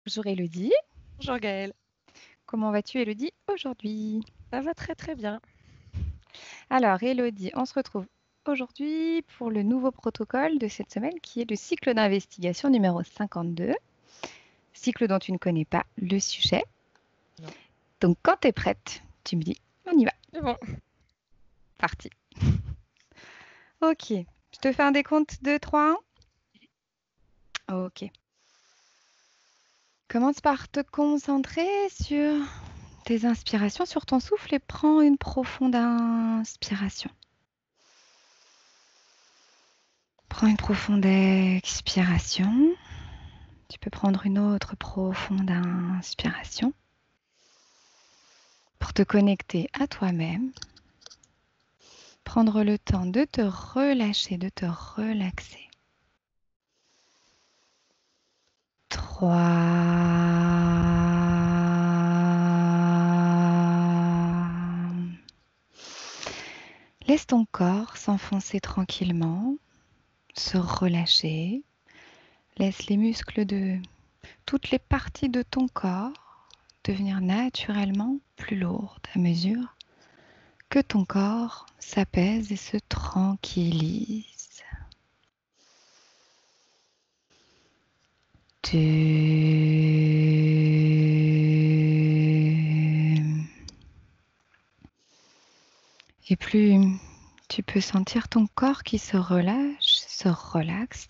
Bonjour Elodie, Bonjour Gaëlle, comment vas-tu Elodie aujourd'hui? ça va très très bien. Alors Elodie, on se retrouve aujourd'hui pour le nouveau protocole de cette semaine qui est le cycle d'investigation numéro 52, cycle dont tu ne connais pas le sujet. Non. Donc quand tu es prête, tu me dis, on y va, C'est bon. parti. Ok, je te fais un décompte de 3, 1. Ok. Commence par te concentrer sur tes inspirations, sur ton souffle et prends une profonde inspiration. Prends une profonde expiration. Tu peux prendre une autre profonde inspiration pour te connecter à toi-même. Prendre le temps de te relâcher, de te relaxer. 3. Laisse ton corps s'enfoncer tranquillement, se relâcher. Laisse les muscles de toutes les parties de ton corps devenir naturellement plus lourdes à mesure que ton corps s'apaise et se tranquillise. 2. Et plus tu peux sentir ton corps qui se relâche, se relaxe,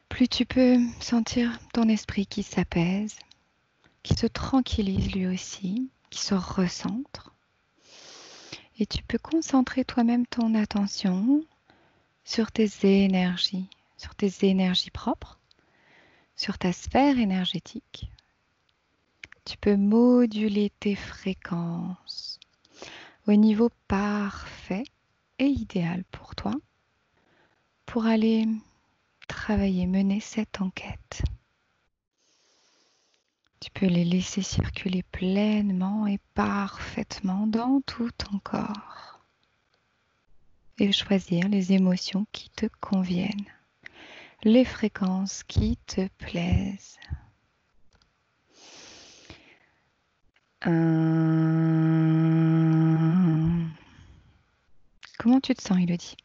plus tu peux sentir ton esprit qui s'apaise, qui se tranquillise lui aussi, qui se recentre. Et tu peux concentrer toi-même ton attention sur tes énergies propres, sur ta sphère énergétique. Tu peux moduler tes fréquences au niveau parfait et idéal pour toi pour aller travailler, mener cette enquête. Tu peux les laisser circuler pleinement et parfaitement dans tout ton corps et choisir les émotions qui te conviennent, les fréquences qui te plaisent. 1. Comment tu te sens, Elodie?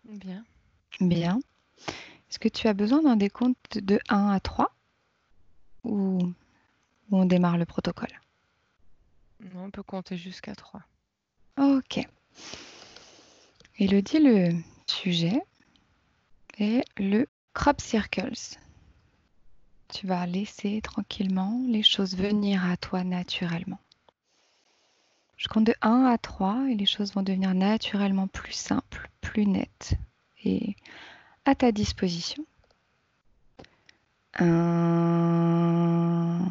Bien. Bien. Est-ce que tu as besoin d'un décompte de 1 à 3 ou on démarre le protocole? On peut compter jusqu'à 3. Ok. Elodie, le sujet est le crop circles. Tu vas laisser tranquillement les choses venir à toi naturellement. Je compte de 1 à 3 et les choses vont devenir naturellement plus simples, plus nettes et à ta disposition. 1,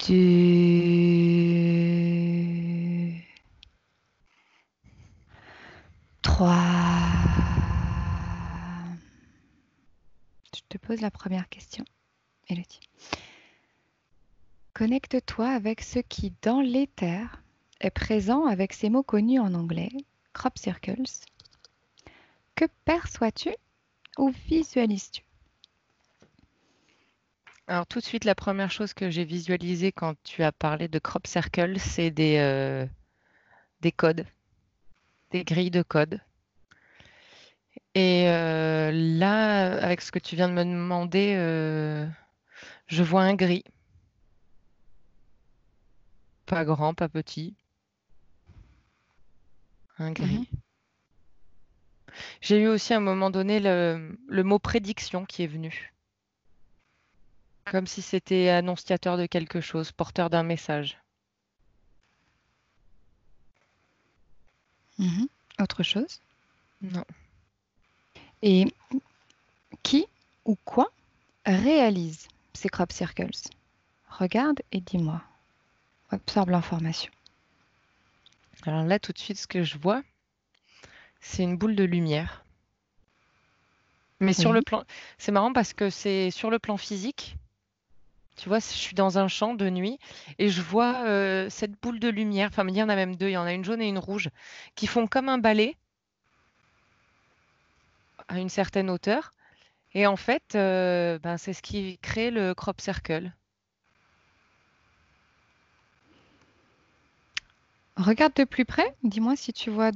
2, 3. Je te pose la première question, Elodie. Connecte-toi avec ce qui, dans l'éther, est présent avec ces mots connus en anglais, crop circles. Que perçois-tu ou visualises-tu? Alors tout de suite, la première chose que j'ai visualisée quand tu as parlé de crop circle, c'est des codes, des grilles de codes. Et là, avec ce que tu viens de me demander, je vois un gris. Pas grand, pas petit. Un Mhm. gris. J'ai eu aussi à un moment donné le mot prédiction qui est venu. Comme si c'était annonciateur de quelque chose, porteur d'un message. Mhm. Autre chose? Non. Et qui ou quoi réalise ces crop circles? Regarde et dis-moi. Absorbe l'information. Alors là, tout de suite, ce que je vois, c'est une boule de lumière. Mais sur le Oui. plan, c'est marrant parce que c'est sur le plan physique. Tu vois, je suis dans un champ de nuit et je vois cette boule de lumière. Enfin, il y en a même deux. Il y en a une jaune et une rouge qui font comme un balai à une certaine hauteur. Et en fait, c'est ce qui crée le crop circle. Regarde de plus près. Dis-moi si tu vois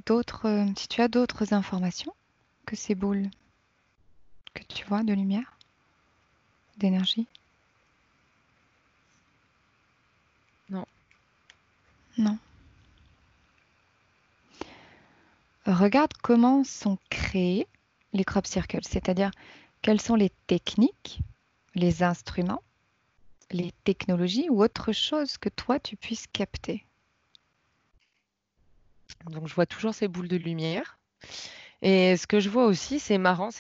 si tu as d'autres informations que ces boules que tu vois de lumière, d'énergie. Non. Non. Regarde comment sont créés les crop circles, c'est-à-dire quelles sont les techniques, les instruments, les technologies ou autre chose que toi tu puisses capter. Donc je vois toujours ces boules de lumière. Et ce que je vois aussi, c'est marrant,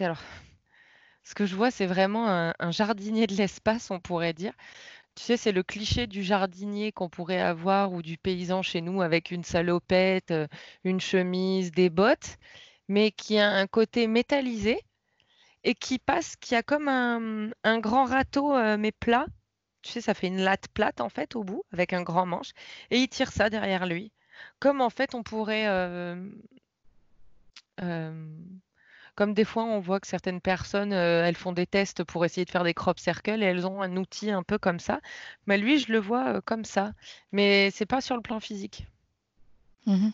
ce que je vois, c'est vraiment un jardinier de l'espace, on pourrait dire. Tu sais, c'est le cliché du jardinier qu'on pourrait avoir ou du paysan chez nous avec une salopette, une chemise, des bottes, mais qui a un côté métallisé et qui a comme un grand râteau, mais plat. Tu sais, ça fait une latte plate en fait au bout avec un grand manche et il tire ça derrière lui. Comme en fait on pourrait, comme des fois on voit que certaines personnes, elles font des tests pour essayer de faire des crop circles et elles ont un outil un peu comme ça. Mais lui, je le vois comme ça. Mais c'est pas sur le plan physique. Mhm.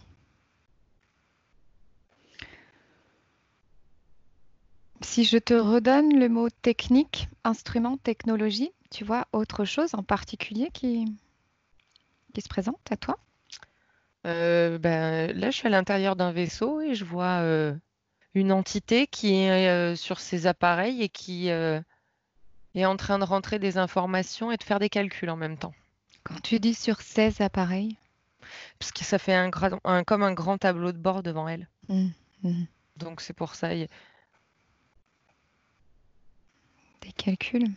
Si je te redonne le mot technique, instrument, technologie, tu vois autre chose en particulier qui se présente à toi? Là, je suis à l'intérieur d'un vaisseau et je vois une entité qui est sur ses appareils et qui est en train de rentrer des informations et de faire des calculs en même temps. Quand tu dis sur 16 appareils, Parce que ça fait comme un grand tableau de bord devant elle. mhm, mhm, Donc c'est pour ça. des calculs,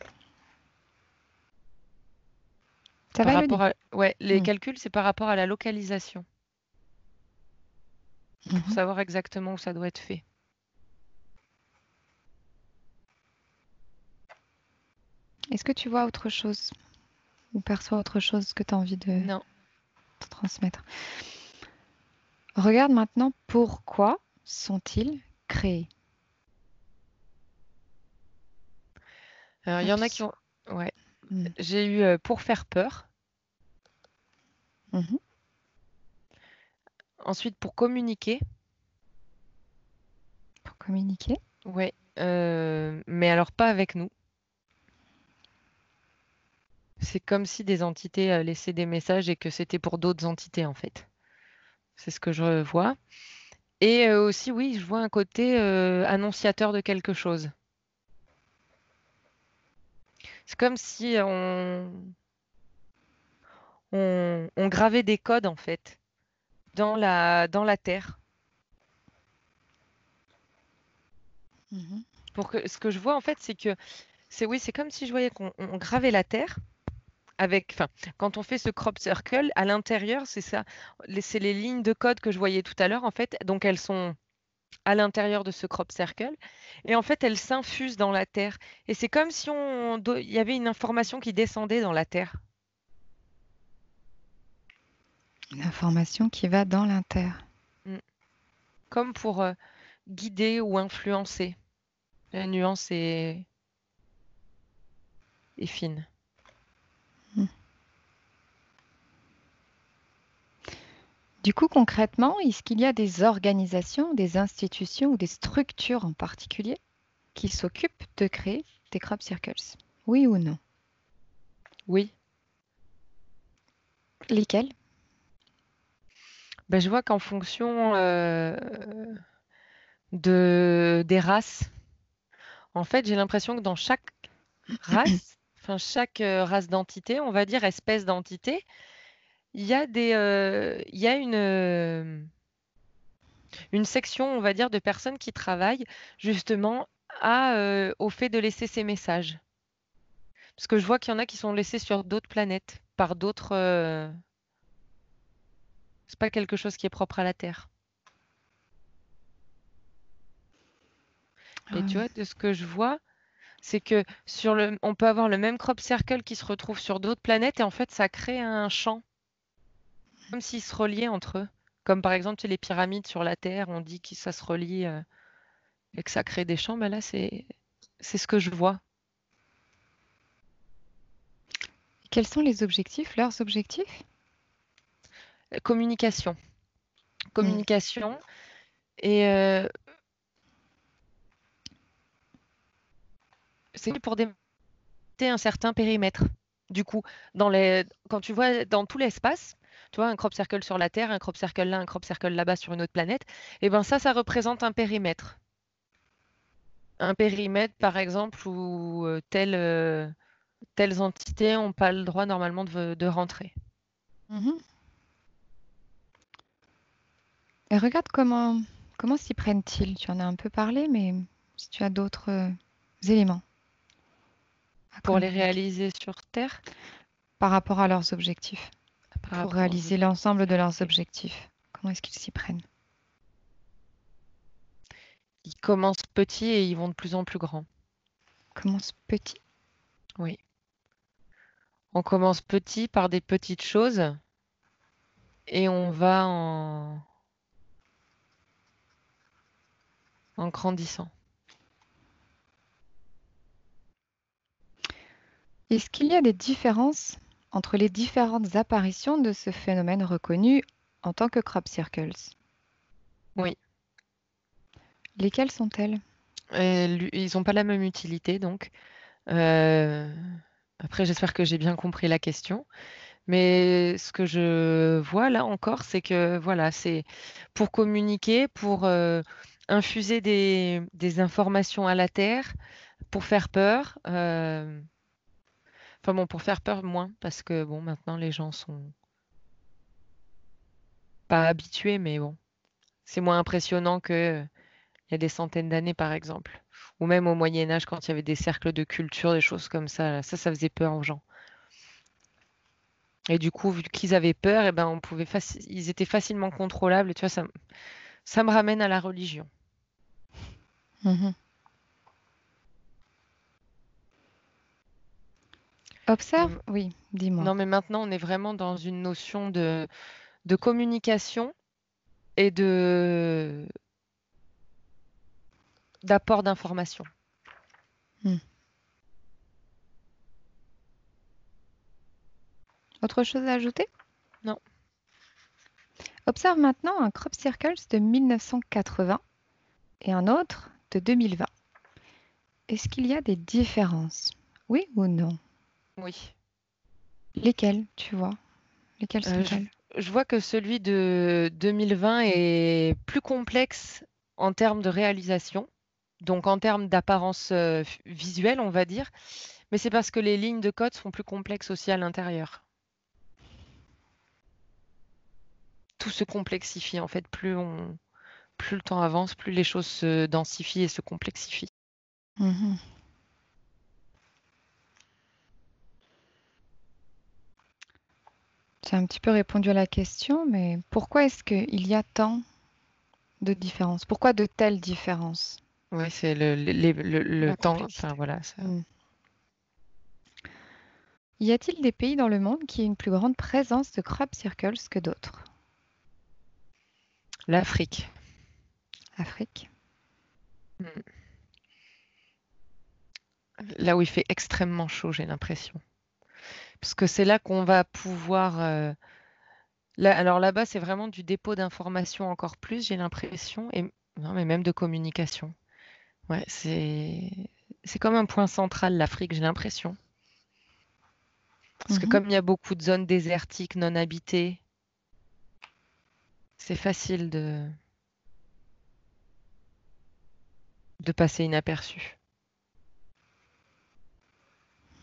ça Par va Elodie? rapport à, ouais, les Mhm, calculs, c'est par rapport à la localisation, pour mhm. savoir exactement où ça doit être fait. Est-ce que tu vois autre chose ou perçois autre chose que tu as envie de Non. te transmettre? Regarde maintenant pourquoi sont-ils créés? Alors, il y en a qui Abs- ont. Ouais. Mhm, J'ai eu pour faire peur. mhm. Ensuite, pour communiquer. Pour communiquer. Ouais. Mais alors, pas avec nous. C'est comme si des entités laissaient des messages et que c'était pour d'autres entités, en fait. C'est ce que je vois. Et aussi, oui, je vois un côté annonciateur de quelque chose. C'est comme si on gravait des codes, en fait, dans la terre. Mhm. Ce que je vois, en fait, c'est que oui, c'est comme si je voyais qu'on gravait la terre enfin, quand on fait ce crop circle, à l'intérieur, c'est ça, c'est les lignes de code que je voyais tout à l'heure, en fait. Donc, elles sont à l'intérieur de ce crop circle. Et en fait, elles s'infusent dans la terre. Et c'est comme si il y avait une information qui descendait dans la terre. Une information qui va dans l'inter. Mm. Comme pour guider ou influencer. La nuance est fine. Mhm. Du coup, concrètement, est-ce qu'il y a des organisations, des institutions ou des structures en particulier qui s'occupent de créer des crop circles? Oui ou non? Oui. Lesquelles? Ben, je vois qu'en fonction des races, en fait, j'ai l'impression que dans chaque race, enfin chaque race d'entité, on va dire espèce d'entité, il y a une section, on va dire, de personnes qui travaillent justement au fait de laisser ces messages. Parce que je vois qu'il y en a qui sont laissés sur d'autres planètes, par d'autres. C'est pas quelque chose qui est propre à la Terre. Et tu Euh, vois, de ce que je vois, c'est que on peut avoir le même crop circle qui se retrouve sur d'autres planètes et en fait, ça crée un champ, comme s'ils se reliaient entre eux. Comme par exemple, tu sais, les pyramides sur la Terre, on dit que ça se relie et que ça crée des champs. Ben là, C'est ce que je vois. Quels sont les objectifs, leurs objectifs? Communication. Hmm. Communication et c'est pour délimiter un certain périmètre. Du coup, quand tu vois dans tout l'espace, tu vois un crop circle sur la Terre, un crop circle là, un crop circle là-bas sur une autre planète, et ben ça représente un périmètre. Un périmètre, par exemple, où telles entités n'ont pas le droit normalement de rentrer. Mhm. Et regarde comment s'y prennent-ils. Tu en as un peu parlé, mais si tu as d'autres éléments à Pour les communiquer réaliser sur Terre, par rapport à leurs objectifs, par pour rapport aux réaliser l'ensemble de objectifs, leurs objectifs, comment est-ce qu'ils s'y prennent? ils commencent petits et ils vont de plus en plus grands. Commence petit. Oui. On commence petit par des petites choses et on va en grandissant. Est-ce qu'il y a des différences entre les différentes apparitions de ce phénomène reconnu en tant que crop circles? Oui. Lesquelles sont-elles? Ils n'ont pas la même utilité, donc. Euh, Après, j'espère que j'ai bien compris la question. Mais ce que je vois là encore, c'est que voilà, c'est pour communiquer, pour infuser des informations à la Terre, pour faire peur. Enfin bon, pour faire peur moins, parce que bon, maintenant les gens sont pas habitués, mais bon, c'est moins impressionnant que il y a des centaines d'années, par exemple. Ou même au Moyen Âge, quand il y avait des cercles de culture, des choses comme ça, là, ça faisait peur aux gens. Et du coup, vu qu'ils avaient peur, eh ben, ils étaient facilement contrôlables. Et tu vois, ça me ramène à la religion. Mhm. Observe, M- oui, dis-moi. Non, mais maintenant, on est vraiment dans une notion de communication et d'apport d'informations. Hmm. Autre chose à ajouter? Non. Observe maintenant un crop circles de 1980 et un autre de 2020. Est-ce qu'il y a des différences? Oui ou non? Oui. Lesquelles, tu vois? Lesquelles Euh, je, sont-elles? je vois que celui de 2020 est plus complexe en termes de réalisation, donc en termes d'apparence visuelle, on va dire, mais c'est parce que les lignes de code sont plus complexes aussi à l'intérieur. Tout se complexifie en fait, plus le temps avance, plus les choses se densifient et se complexifient. Mhm. Tu as un petit peu répondu à la question, mais pourquoi est-ce qu'il y a tant de différences? Pourquoi de telles différences? Oui, c'est le La temps, enfin complexité. voilà. Hmm. Y a-t-il des pays dans le monde qui aient une plus grande présence de crop circles que d'autres? L'Afrique. Afrique. Mm. Là où il fait extrêmement chaud, j'ai l'impression. Parce que c'est là qu'on va pouvoir. Alors là-bas, c'est vraiment du dépôt d'informations encore plus, j'ai l'impression, et non, mais même de communication. Ouais, c'est comme un point central, l'Afrique, j'ai l'impression. Parce que Mhm. comme il y a beaucoup de zones désertiques non habitées, c'est facile de passer inaperçu.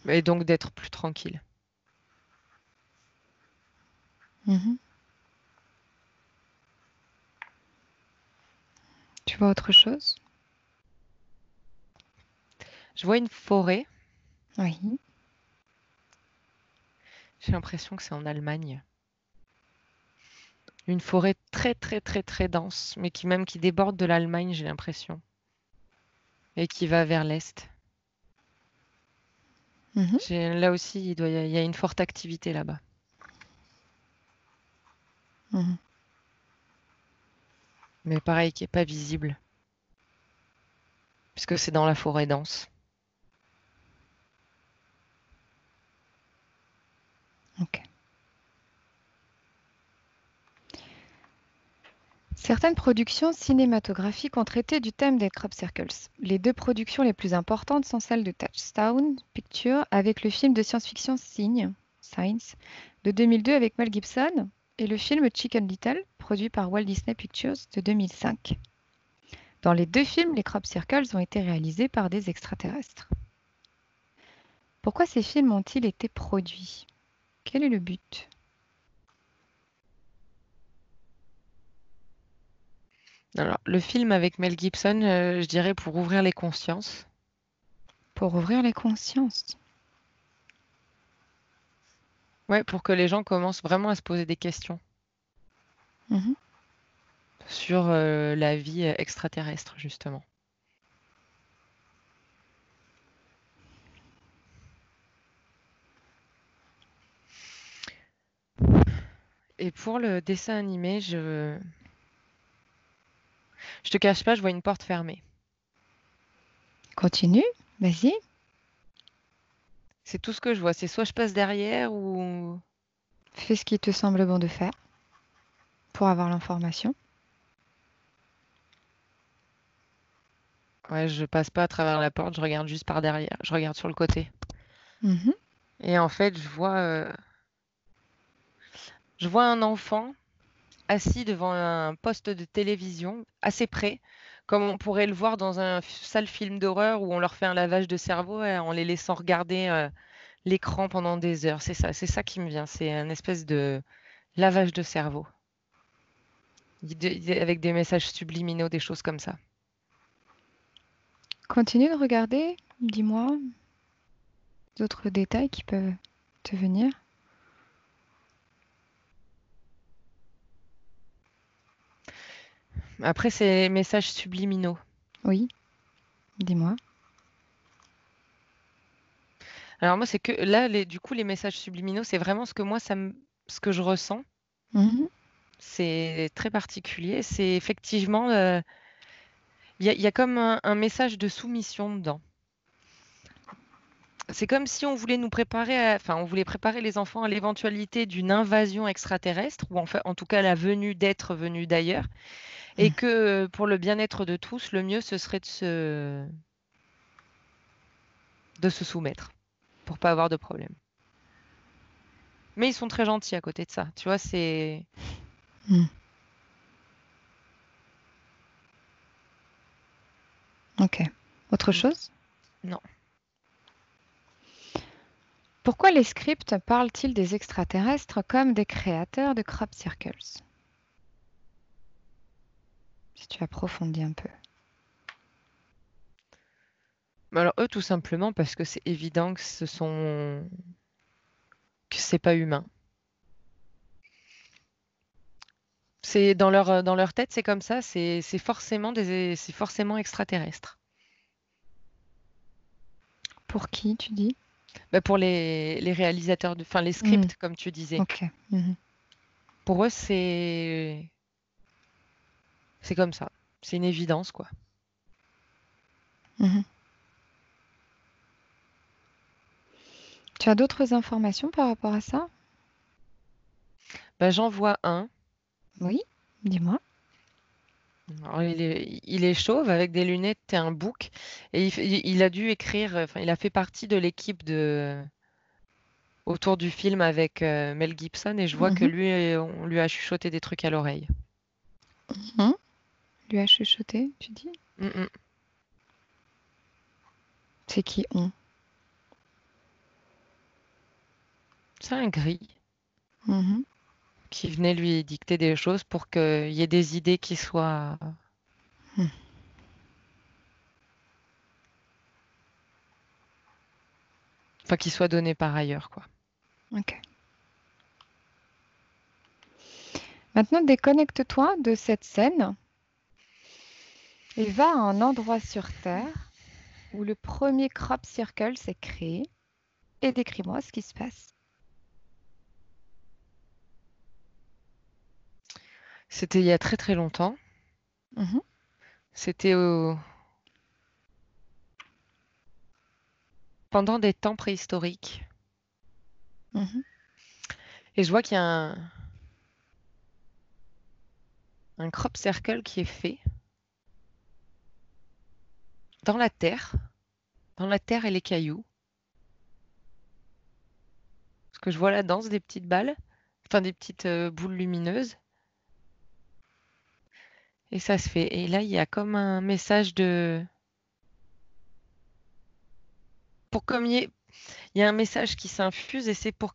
Et donc d'être plus tranquille. Mhm. Tu vois autre chose? Je vois une forêt, Oui. j'ai l'impression que c'est en Allemagne. Une forêt très très très très dense, mais qui déborde de l'Allemagne, j'ai l'impression, et qui va vers l'est. Mhm. Là aussi, il y a une forte activité là-bas. Mhm. Mais pareil, qui est pas visible, puisque c'est dans la forêt dense. Ok. Certaines productions cinématographiques ont traité du thème des crop circles. Les deux productions les plus importantes sont celles de Touchstone Pictures avec le film de science-fiction Signs de 2002 avec Mel Gibson et le film Chicken Little produit par Walt Disney Pictures de 2005. Dans les deux films, les crop circles ont été réalisés par des extraterrestres. Pourquoi ces films ont-ils été produits? Quel est le but? Alors, le film avec Mel Gibson, je dirais pour ouvrir les consciences. Pour ouvrir les consciences. Ouais, pour que les gens commencent vraiment à se poser des questions Mhm. sur la vie extraterrestre, justement. Et pour le dessin animé, je te cache pas, je vois une porte fermée. Continue, vas-y. C'est tout ce que je vois. C'est soit je passe derrière ou Fais ce qui te semble bon de faire pour avoir l'information. ouais, je passe pas à travers la porte, je regarde juste par derrière. Je regarde sur le côté. Mhm. Et en fait, je vois un enfant assis devant un poste de télévision assez près, comme on pourrait le voir dans un sale film d'horreur où on leur fait un lavage de cerveau en les laissant regarder l'écran pendant des heures. C'est ça qui me vient. C'est un espèce de lavage de cerveau. Avec des messages subliminaux, des choses comme ça. Continue de regarder. Dis-moi d'autres détails qui peuvent te venir. Après, c'est messages subliminaux. Oui, dis-moi. Alors moi, c'est que là, du coup, les messages subliminaux, c'est vraiment ce que moi, ce que je ressens. Mhm. C'est très particulier. C'est effectivement, il y a comme un message de soumission dedans. C'est comme si on voulait nous préparer, enfin, on voulait préparer les enfants à l'éventualité d'une invasion extraterrestre, ou en fait, en tout cas, la venue d'êtres venus d'ailleurs, et Mhm. que pour le bien-être de tous, le mieux, ce serait de se soumettre pour pas avoir de problème. Mais ils sont très gentils à côté de ça. Tu vois, c'est... Mhm. Ok. Autre Mm, chose? non. Pourquoi les scripts parlent-ils des extraterrestres comme des créateurs de crop circles? Si tu approfondis un peu. Mais alors eux, tout simplement parce que c'est évident que que c'est pas humain. C'est dans leur tête, c'est comme ça, c'est forcément extraterrestre. Pour qui, tu dis? Bah, pour les réalisateurs, enfin les Mhm. scripts, comme tu disais. Ok. Mhm. Pour eux, c'est comme ça. C'est une évidence, quoi. Mhm. Tu as d'autres informations par rapport à ça? Bah, j'en vois un. Oui, dis-moi. Alors, il est chauve avec des lunettes et un bouc. Et il a dû écrire, enfin, il a fait partie de l'équipe autour du film avec Mel Gibson. Et je vois que Mhm. lui, on lui a chuchoté des trucs à l'oreille. Mhm. Lui a chuchoté, tu dis? Mm, mm. C'est qui on? C'est un gris Mhm. qui venait lui dicter des choses pour qu'il y ait des idées Mhm. enfin, qui soient données par ailleurs, quoi. Ok. Maintenant, déconnecte-toi de cette scène et va à un endroit sur Terre où le premier crop circle s'est créé et décris-moi ce qui se passe. C'était il y a très très longtemps. Mhm. C'était pendant des temps préhistoriques. Mhm. Et je vois qu'il y a un crop circle qui est fait dans la terre et les cailloux. Parce que je vois là-dedans, c'est des petites balles, enfin des petites boules lumineuses. Et ça se fait. Et là, il y a comme un message de... Il y a un message qui s'infuse et c'est pour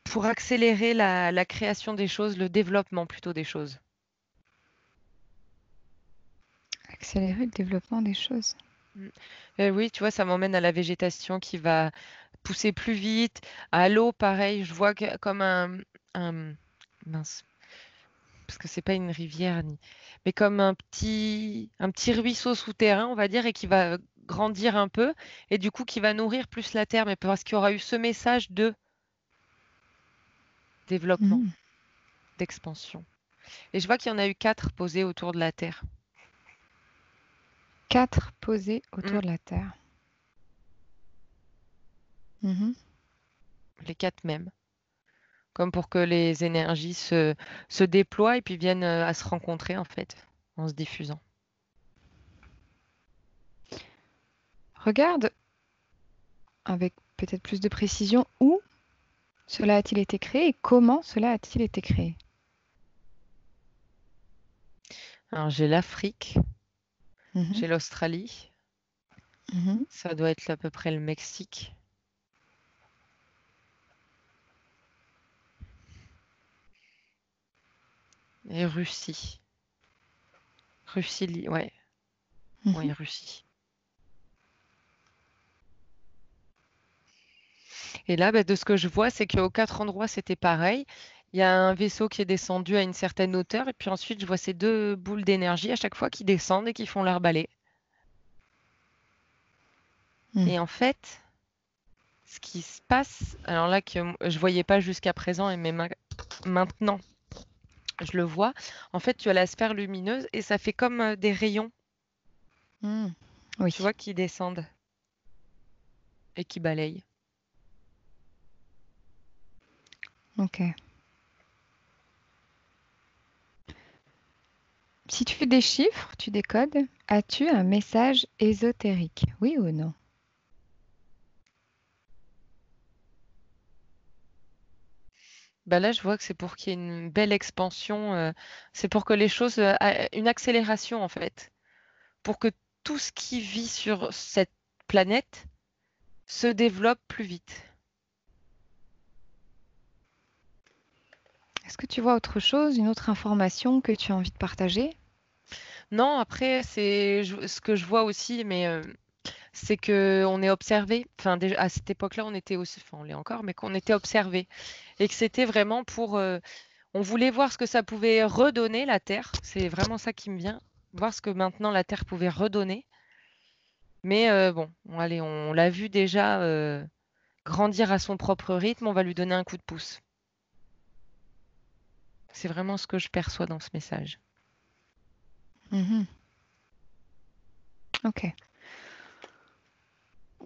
pour accélérer la création des choses, le développement plutôt des choses. Accélérer le développement des choses. Oui, tu vois, ça m'emmène à la végétation qui va pousser plus vite. À l'eau, pareil, je vois comme mince, parce que c'est pas une rivière mais comme un petit ruisseau souterrain, on va dire, et qui va grandir un peu, et du coup qui va nourrir plus la terre, mais parce qu'il y aura eu ce message de développement, Mhm. d'expansion. Et je vois qu'il y en a eu 4 posés autour de la terre. 4 posés autour Mm, de la Terre. Mhm. les 4 mêmes. Comme pour que les énergies se déploient et puis viennent à se rencontrer en fait, en se diffusant. Regarde avec peut-être plus de précision où cela a-t-il été créé et comment cela a-t-il été créé. Alors j'ai l'Afrique, Mhm. j'ai l'Australie, Mhm. ça doit être à peu près le Mexique et Russie. Russie, ouais, Mhm. ouais, Russie. Et là, bah, de ce que je vois, c'est qu'aux 4 endroits, c'était pareil. Il y a un vaisseau qui est descendu à une certaine hauteur, et puis ensuite, je vois ces 2 boules d'énergie à chaque fois qui descendent et qui font leur balai. Mhm. Et en fait, ce qui se passe, alors là que je voyais pas jusqu'à présent, mais maintenant, je le vois. En fait, tu as la sphère lumineuse et ça fait comme des rayons, Mhm. tu Oui, vois, qui descendent et qui balayent. ok. Si tu déchiffres, tu décodes, as-tu un message ésotérique? Oui ou non? Bah là, je vois que c'est pour qu'il y ait une belle expansion, c'est pour que les choses, une accélération en fait, pour que tout ce qui vit sur cette planète se développe plus vite. Est-ce que tu vois autre chose, une autre information que tu as envie de partager? Non, après, ce que je vois aussi, mais c'est que on est observé. Enfin, déjà, à cette époque-là, on était aussi, enfin, on l'est encore, mais qu'on était observé et que c'était vraiment pour, on voulait voir ce que ça pouvait redonner la Terre. C'est vraiment ça qui me vient, voir ce que maintenant la Terre pouvait redonner. Mais bon, allez, on l'a vu déjà grandir à son propre rythme. On va lui donner un coup de pouce. C'est vraiment ce que je perçois dans ce message. Mhm. Ok.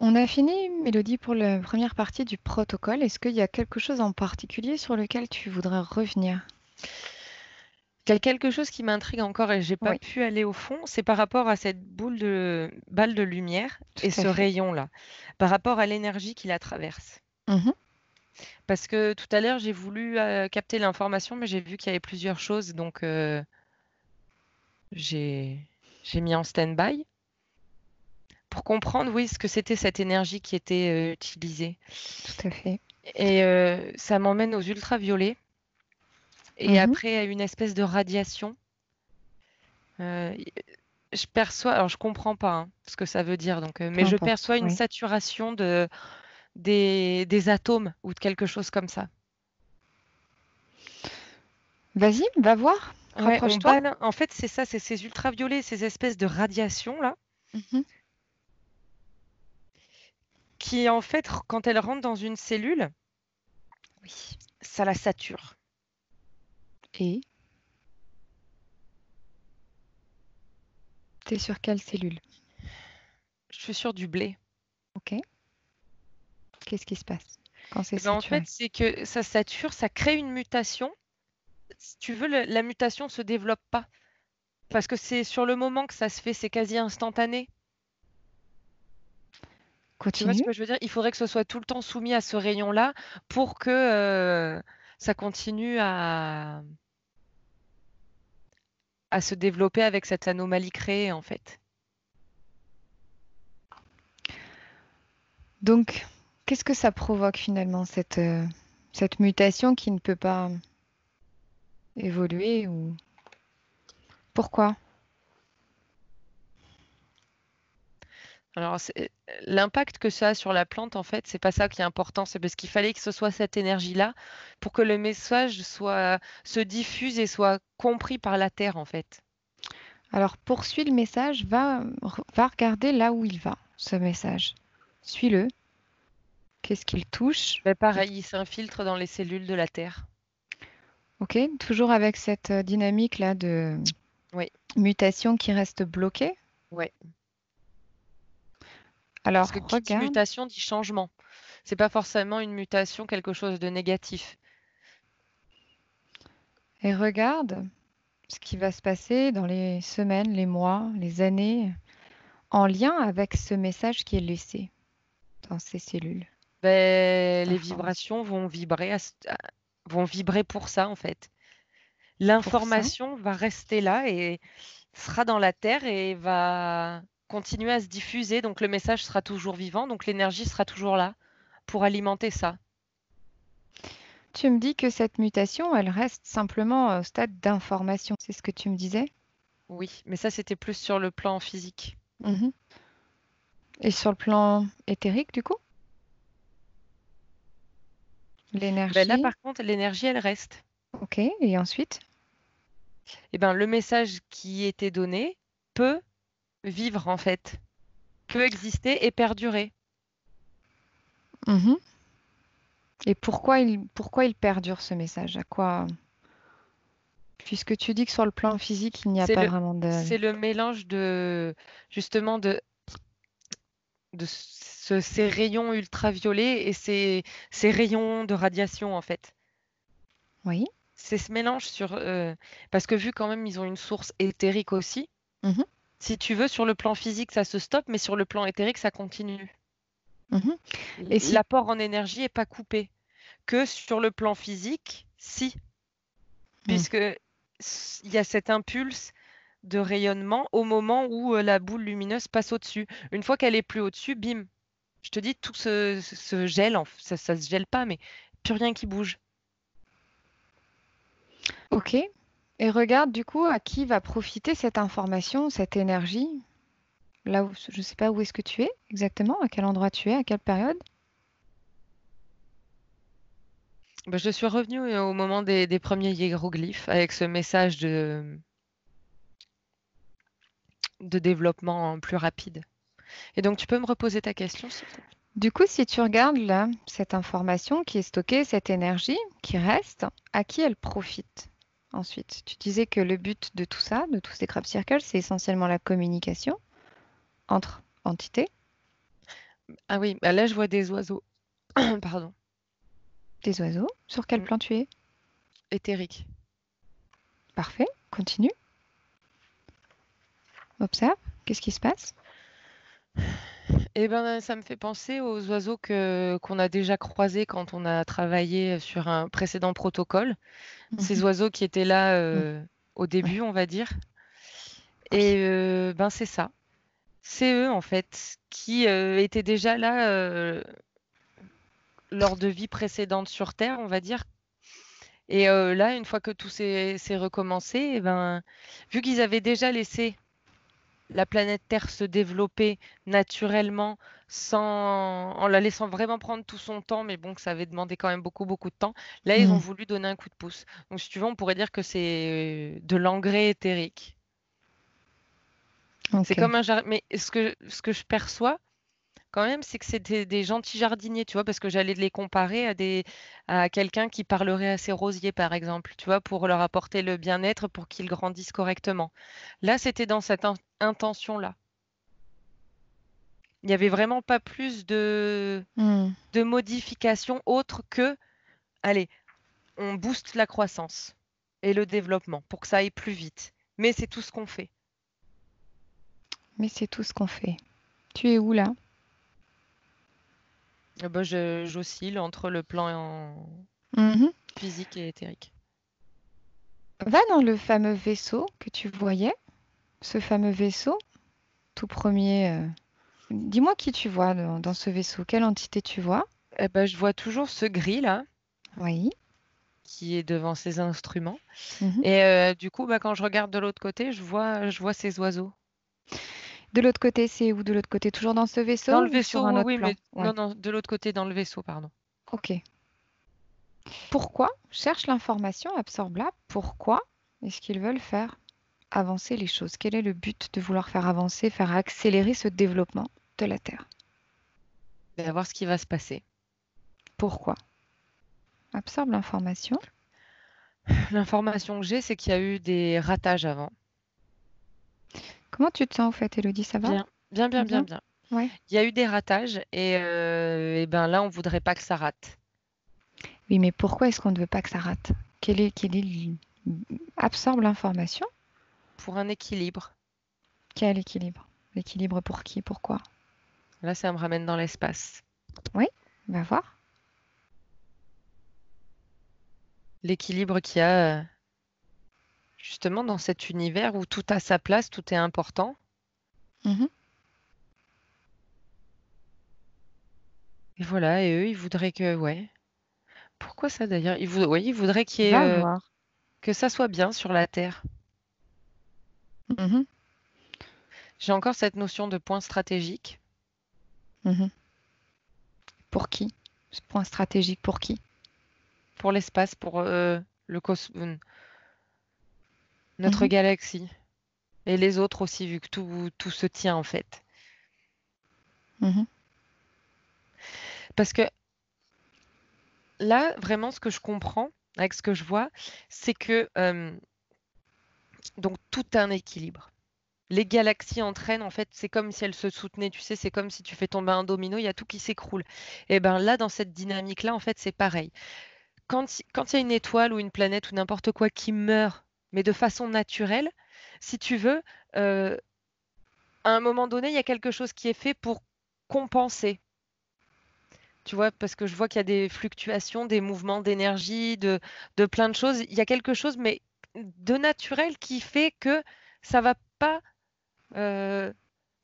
On a fini, Mélodie, pour la première partie du protocole. Est-ce qu'il y a quelque chose en particulier sur lequel tu voudrais revenir? Il y a quelque chose qui m'intrigue encore et j'ai pas Oui, pu aller au fond, c'est par rapport à cette balle de lumière et tout à ce fait. rayon-là, par rapport à l'énergie qui la traverse. Mhm. Parce que tout à l'heure, j'ai voulu capter l'information, mais j'ai vu qu'il y avait plusieurs choses, donc j'ai j'ai mis en stand-by pour comprendre, oui, ce que c'était cette énergie qui était utilisée. Tout à fait. Et ça m'emmène aux ultraviolets et Mhm. après à une espèce de radiation. Euh, je perçois, alors je comprends pas ce que ça veut dire, donc, Peu mais je importe, perçois une oui. saturation des atomes ou de quelque chose comme ça. Vas-y, va voir. Ouais, on Rapproche-toi. balle. En fait, c'est ça, c'est ces ultraviolets, ces espèces de radiations là, Mhm. qui en fait, quand elles rentrent dans une cellule, Oui. ça la sature. Et t'es sur quelle cellule? Je suis sur du blé. Ok. Qu'est-ce qui se passe? quand c'est Eh ben, en fait, saturé? c'est que ça sature, ça crée une mutation. Si tu veux, la mutation se développe pas. Parce que c'est sur le moment que ça se fait, c'est quasi instantané. Tu vois ce Continue. que je veux dire? Il faudrait que ce soit tout le temps soumis à ce rayon-là pour que ça continue à se développer avec cette anomalie créée, en fait. Donc, qu'est-ce que ça provoque finalement, cette mutation qui ne peut pas évoluer ou pourquoi? Alors, l'impact que ça a sur la plante, en fait, c'est pas ça qui est important, c'est parce qu'il fallait que ce soit cette énergie-là pour que le message se diffuse et soit compris par la terre, en fait. Alors, poursuis le message, va regarder là où il va, ce message. Suis-le. Qu'est-ce qu'il touche? Mais pareil, il s'infiltre dans les cellules de la terre. Ok, toujours avec cette dynamique-là de Oui, mutation qui reste bloquée. ouais. Parce que Alors, qui dit regarde mutation dit changement. C'est pas forcément une mutation, quelque chose de négatif. et regarde ce qui va se passer dans les semaines, les mois, les années, en lien avec ce message qui est laissé dans ces cellules Ben, les d'information. vibrations vont vibrer, vont vibrer pour ça, en fait. Pour ça, L'information va rester là et sera dans la terre et va continuer à se diffuser. Donc le message sera toujours vivant, donc l'énergie sera toujours là pour alimenter ça. tu me dis que cette mutation, elle reste simplement au stade d'information. C'est ce que tu me disais? Oui, mais ça, c'était plus sur le plan physique. Mhm. Et sur le plan éthérique, du coup? Ben là, L'énergie, par contre, l'énergie, elle reste. ok. Et ensuite? Et ben, le message qui était donné peut vivre, en fait, peut exister et perdurer. Mhm. Et pourquoi il perdure ce message? À quoi? Puisque tu dis que sur le plan physique, il n'y a C'est pas le, vraiment de... c'est le mélange justement, ces rayons ultraviolets et ces rayons de radiation, en fait. Oui. C'est ce mélange parce que vu quand même, ils ont une source éthérique aussi. Mhm. Si tu veux, sur le plan physique, ça se stoppe, mais sur le plan éthérique, ça continue. Mhm. Et si... L'apport en énergie est pas coupé. Que sur le plan physique, si, Hmm. puisque il y a cet impulse de rayonnement au moment où la boule lumineuse passe au-dessus. Une fois qu'elle est plus au-dessus, bim, je te dis, tout se gèle, ça se gèle pas, mais plus rien qui bouge. Ok. Et regarde du coup à qui va profiter cette information, cette énergie. Là où, je ne sais pas où est-ce que tu es exactement, à quel endroit tu es, à quelle période. Ben, je suis revenue au moment des premiers hiéroglyphes avec ce message de développement plus rapide. Et donc, tu peux me reposer ta question, s'il te plaît? Du coup, si tu regardes là, cette information qui est stockée, cette énergie qui reste, à qui elle profite ensuite? Tu disais que le but de tout ça, de tous ces crop circles, c'est essentiellement la communication entre entités, Ah oui, bah là, je vois des oiseaux. Pardon. des oiseaux. Sur quel Mm, plan tu es? éthérique. Parfait, continue, observe, qu'est-ce qui se passe? Eh ben, ça me fait penser aux oiseaux qu'on a déjà croisés quand on a travaillé sur un précédent protocole. Ces Mhm. oiseaux qui étaient là Mm. au début, Ouais. on va dire. Oui. Et ben, c'est ça. C'est eux, en fait, qui étaient déjà là lors de vies précédentes sur Terre, on va dire. Et là, une fois que tout s'est recommencé, eh ben, vu qu'ils avaient déjà laissé la planète Terre se développer naturellement en la laissant vraiment prendre tout son temps, mais bon, que ça avait demandé quand même beaucoup, beaucoup de temps. Là, ils ont Mm. voulu donner un coup de pouce. Donc, si tu veux, on pourrait dire que c'est de l'engrais éthérique. C'est Ok. comme un jardin. Mais ce que je perçois quand même, c'est que c'est des gentils jardiniers, tu vois, parce que j'allais les comparer à quelqu'un qui parlerait à ses rosiers, par exemple, tu vois, pour leur apporter le bien-être, pour qu'ils grandissent correctement. Là, c'était dans cette intention-là. Il n'y avait vraiment pas plus de modifications autres que, allez, on booste la croissance et le développement pour que ça aille plus vite. Mais c'est tout ce qu'on fait. Mais c'est tout ce qu'on fait. Tu es où là? J'oscille entre le plan Mhm. physique et éthérique. Va dans le fameux vaisseau que tu voyais. Ce fameux vaisseau, tout premier. Dis-moi qui tu vois dans ce vaisseau. Quelle entité tu vois? Je vois toujours ce gris là Oui. qui est devant ses instruments. Mhm. Et du coup, quand je regarde de l'autre côté, je vois ces oiseaux. De l'autre côté, c'est où de l'autre côté? Toujours dans ce Dans vaisseau le ou sur vaisseau, un oui, autre oui, plan? mais Oui. non, non, de l'autre côté, dans le vaisseau, pardon. Ok. Pourquoi? Cherche l'information, absorbe-la. Pourquoi est-ce qu'ils veulent faire avancer les choses? Quel est le but de vouloir faire avancer, faire accélérer ce développement de la Terre? Et à voir ce qui va se passer. Pourquoi? Absorbe l'information. L'information que j'ai, c'est qu'il y a eu des ratages avant. Comment tu te sens au fait, Élodie? Ça va? Bien, bien, bien, bien, Bien? bien. Ouais. Il y a eu des ratages et ben là, on voudrait pas que ça rate. Oui, mais pourquoi est-ce qu'on ne veut pas que ça rate? Absorbe l'information. Pour un équilibre. Quel équilibre? L'équilibre pour qui? Pourquoi? Là, ça me ramène dans l'espace. Oui, va voir. L'équilibre qu'il y a justement dans cet univers où tout a sa place, tout est important. Mhm. Et voilà, et eux, ils voudraient que, ouais. Pourquoi ça d'ailleurs? Oui, ils voudraient qu'il y ait, Va voir. que ça soit bien sur la Terre. Mhm. J'ai encore cette notion de point stratégique Mhm. Pour qui? Ce point stratégique pour qui? pour l'espace, pour notre Mhm. galaxie. Et les autres aussi, vu que tout se tient en fait. Mhm. Parce que là, vraiment, ce que je comprends avec ce que je vois, c'est que donc tout a un équilibre. Les galaxies entraînent, en fait, c'est comme si elles se soutenaient, tu sais, c'est comme si tu fais tomber un domino, il y a tout qui s'écroule. Et ben là, dans cette dynamique-là, en fait, c'est pareil. Quand il y a une étoile ou une planète ou n'importe quoi qui meurt, mais de façon naturelle, si tu veux, euh, à un moment donné, il y a quelque chose qui est fait pour compenser. Tu vois, parce que je vois qu'il y a des fluctuations, des mouvements d'énergie, de plein de choses. Il y a quelque chose, mais de naturel qui fait que ça va pas euh,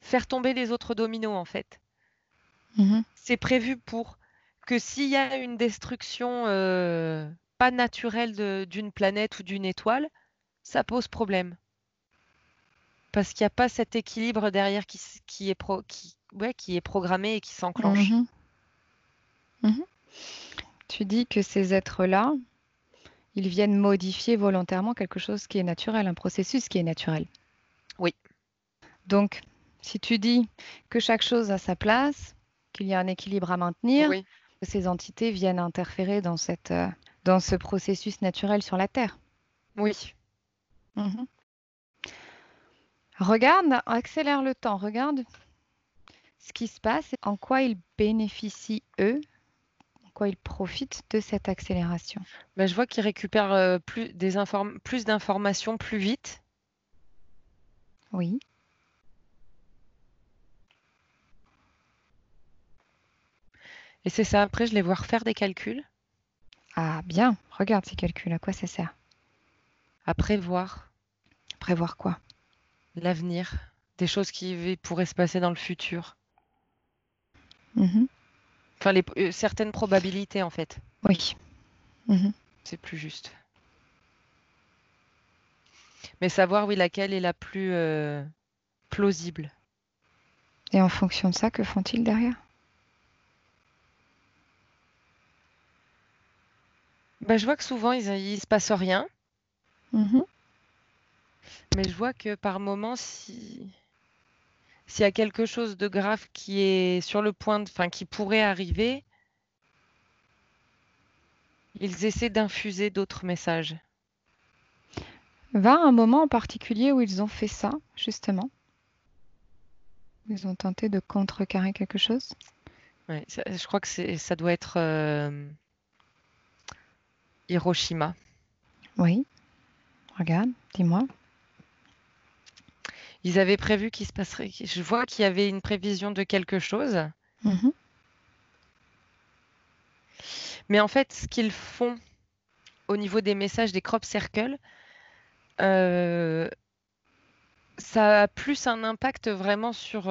faire tomber les autres dominos, en fait. Mhm. C'est prévu pour que s'il y a une destruction pas naturelle d'une planète ou d'une étoile, ça pose problème. Parce qu'il n'y a pas cet équilibre derrière qui est programmé et qui s'enclenche. Mhm. Mhm. Tu dis que ces êtres-là, ils viennent modifier volontairement quelque chose qui est naturel, un processus qui est naturel. Oui, Donc, si tu dis que chaque chose a sa place, qu'il y a un équilibre à maintenir, oui, que ces entités viennent interférer dans ce processus naturel sur la Terre. oui. Mhm. Regarde, accélère le temps, regarde ce qui se passe, en quoi ils bénéficient, eux, en quoi ils profitent de cette accélération. Ben, je vois qu'ils récupèrent plus d'informations plus vite. Oui. Et c'est ça, après, je les vois refaire des calculs, Ah, bien, regarde ces calculs, à quoi ça sert? à prévoir Prévoir quoi? l'avenir, des choses qui pourraient se passer dans le futur. Mhm. Enfin, certaines probabilités, en fait. Oui. Mhm. C'est plus juste. Mais savoir, oui, laquelle est la plus plausible. Et en fonction de ça, que font-ils derrière? Ben, je vois que souvent, il se passe rien, Mhm. mais je vois que par moment, s'il y a quelque chose de grave qui est sur le point enfin, qui pourrait arriver, ils essaient d'infuser d'autres messages. Va à un moment en particulier où ils ont fait ça, justement. Ils ont tenté de contrecarrer quelque chose? Ouais, je crois que ça doit être Hiroshima. Oui, regarde, dis-moi. Ils avaient prévu qu'il se passerait. Je vois qu'il y avait une prévision de quelque chose. Mhm, Mais en fait, ce qu'ils font au niveau des messages des crop circles, euh, ça a plus un impact vraiment sur,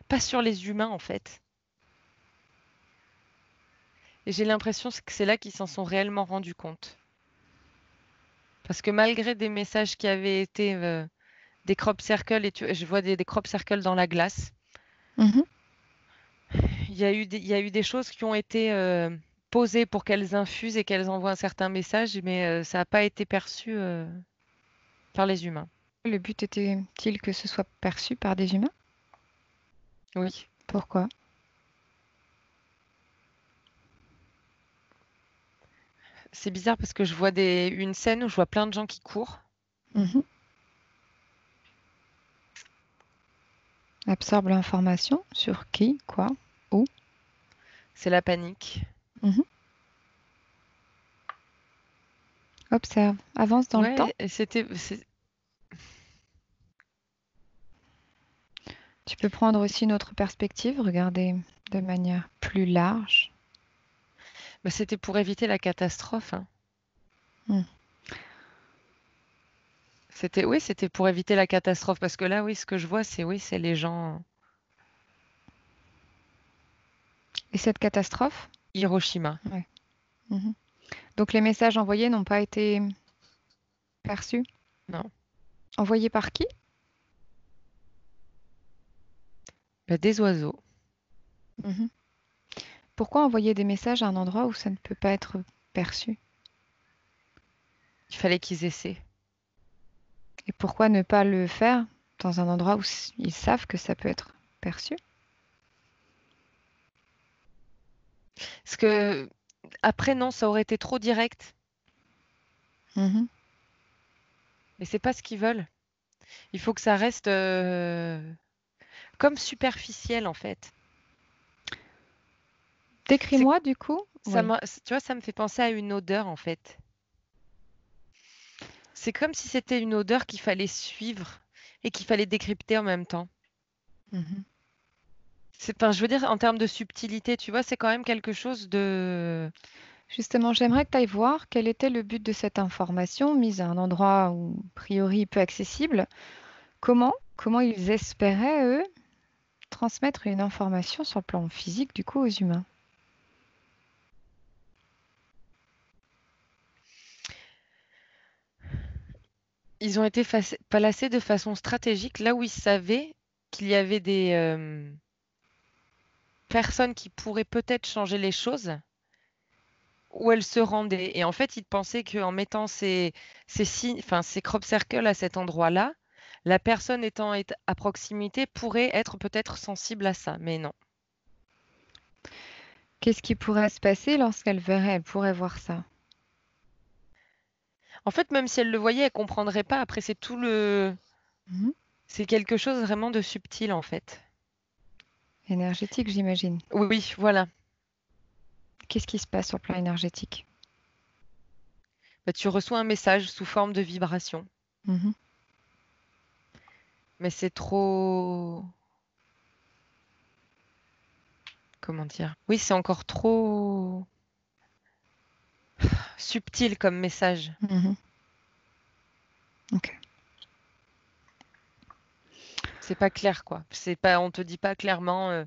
pas sur les humains en fait. Et j'ai l'impression que c'est là qu'ils s'en sont réellement rendus compte. Parce que malgré des messages qui avaient été des crop circles, je vois des crop circles dans la glace, mhm. il y a eu des choses qui ont été posées pour qu'elles infusent et qu'elles envoient un certain message, mais ça n'a pas été perçu par les humains. Le but était-il que ce soit perçu par des humains? Oui. Pourquoi? C'est bizarre parce que je vois une scène où je vois plein de gens qui courent. Mhm. Absorbe l'information sur qui, quoi, où. C'est la panique. Mhm. Observe, avance dans le temps. Ouais, et Tu peux prendre aussi une autre perspective, regarder de manière plus large. bah, c'était pour éviter la catastrophe, hein. Hmm. Oui, c'était pour éviter la catastrophe parce que là, oui, ce que je vois, c'est les gens Et cette catastrophe? Hiroshima. Ouais. Mhm. Donc les messages envoyés n'ont pas été perçus. Non, Envoyés par qui? bah, des oiseaux. Mhm. Pourquoi envoyer des messages à un endroit où ça ne peut pas être perçu? Il fallait qu'ils essaient. Et pourquoi ne pas le faire dans un endroit où ils savent que ça peut être perçu? Parce que après, non, ça aurait été trop direct. Mhm. Mais c'est pas ce qu'ils veulent. Il faut que ça reste comme superficiel en fait. C'est Décris-moi du coup. Oui. tu vois, ça me fait penser à une odeur en fait. C'est comme si c'était une odeur qu'il fallait suivre et qu'il fallait décrypter en même temps. Mhm. Enfin, je veux dire, en termes de subtilité, tu vois, c'est quand même quelque chose de... Justement, j'aimerais que tu ailles voir quel était le but de cette information mise à un endroit où, a priori, peu accessible. Comment ils espéraient, eux, transmettre une information sur le plan physique, du coup, aux humains. Ils ont été placés de façon stratégique là où ils savaient qu'il y avait des personnes qui pourraient peut-être changer les choses, où elles se rendaient. Et en fait, ils pensaient qu'en mettant ces signes, enfin, ces crop circles à cet endroit-là, la personne étant à proximité pourrait être peut-être sensible à ça. Mais non. Qu'est-ce qui pourrait se passer lorsqu'elle verrait, elle pourrait voir ça? En fait, même si elle le voyait, elle comprendrait pas. Après, c'est tout le... Mhm. C'est quelque chose vraiment de subtil, en fait. Énergétique, j'imagine. Oui, oui, voilà. Qu'est-ce qui se passe sur le plan énergétique? Bah, tu reçois un message sous forme de vibration. Mhm. Mais c'est trop... Comment dire? Oui, c'est encore trop subtil comme message. Mhm. Ok. C'est pas clair, quoi. C'est pas, on te dit pas clairement,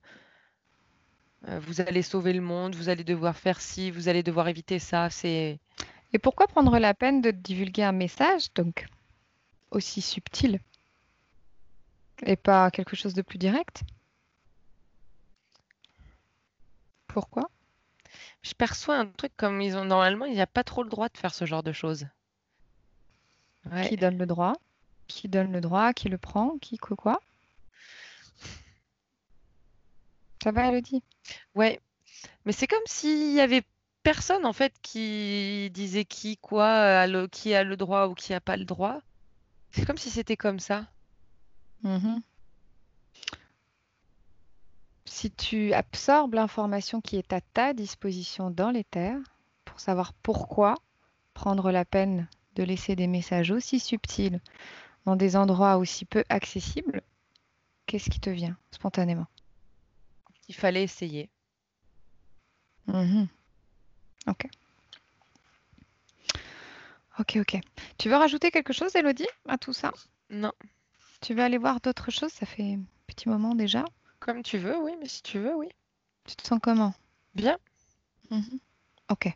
vous allez sauver le monde, vous allez devoir faire ci, vous allez devoir éviter ça. Et pourquoi prendre la peine de divulguer un message, donc aussi subtil, et pas quelque chose de plus direct? Pourquoi? Je perçois un truc comme ils ont normalement, il n'y a pas trop le droit de faire ce genre de choses. Ouais, Qui donne le droit? Qui donne le droit? Qui le prend? Qui quoi? Ça va, Elodie? ouais. Mais c'est comme s'il y avait personne en fait qui disait qui, quoi, qui a le droit ou qui a pas le droit. C'est comme si c'était comme ça. Mhm. si tu absorbes l'information qui est à ta disposition dans l'éther, pour savoir pourquoi prendre la peine de laisser des messages aussi subtils dans des endroits aussi peu accessibles, qu'est-ce qui te vient spontanément? Il fallait essayer. Mhm. Ok. Ok, ok. Tu veux rajouter quelque chose, Elodie, à tout ça? Non, Tu veux aller voir d'autres choses? Ça fait un petit moment déjà. comme tu veux, oui, mais si tu veux, oui. Tu te sens comment? Bien. Mhm. Ok.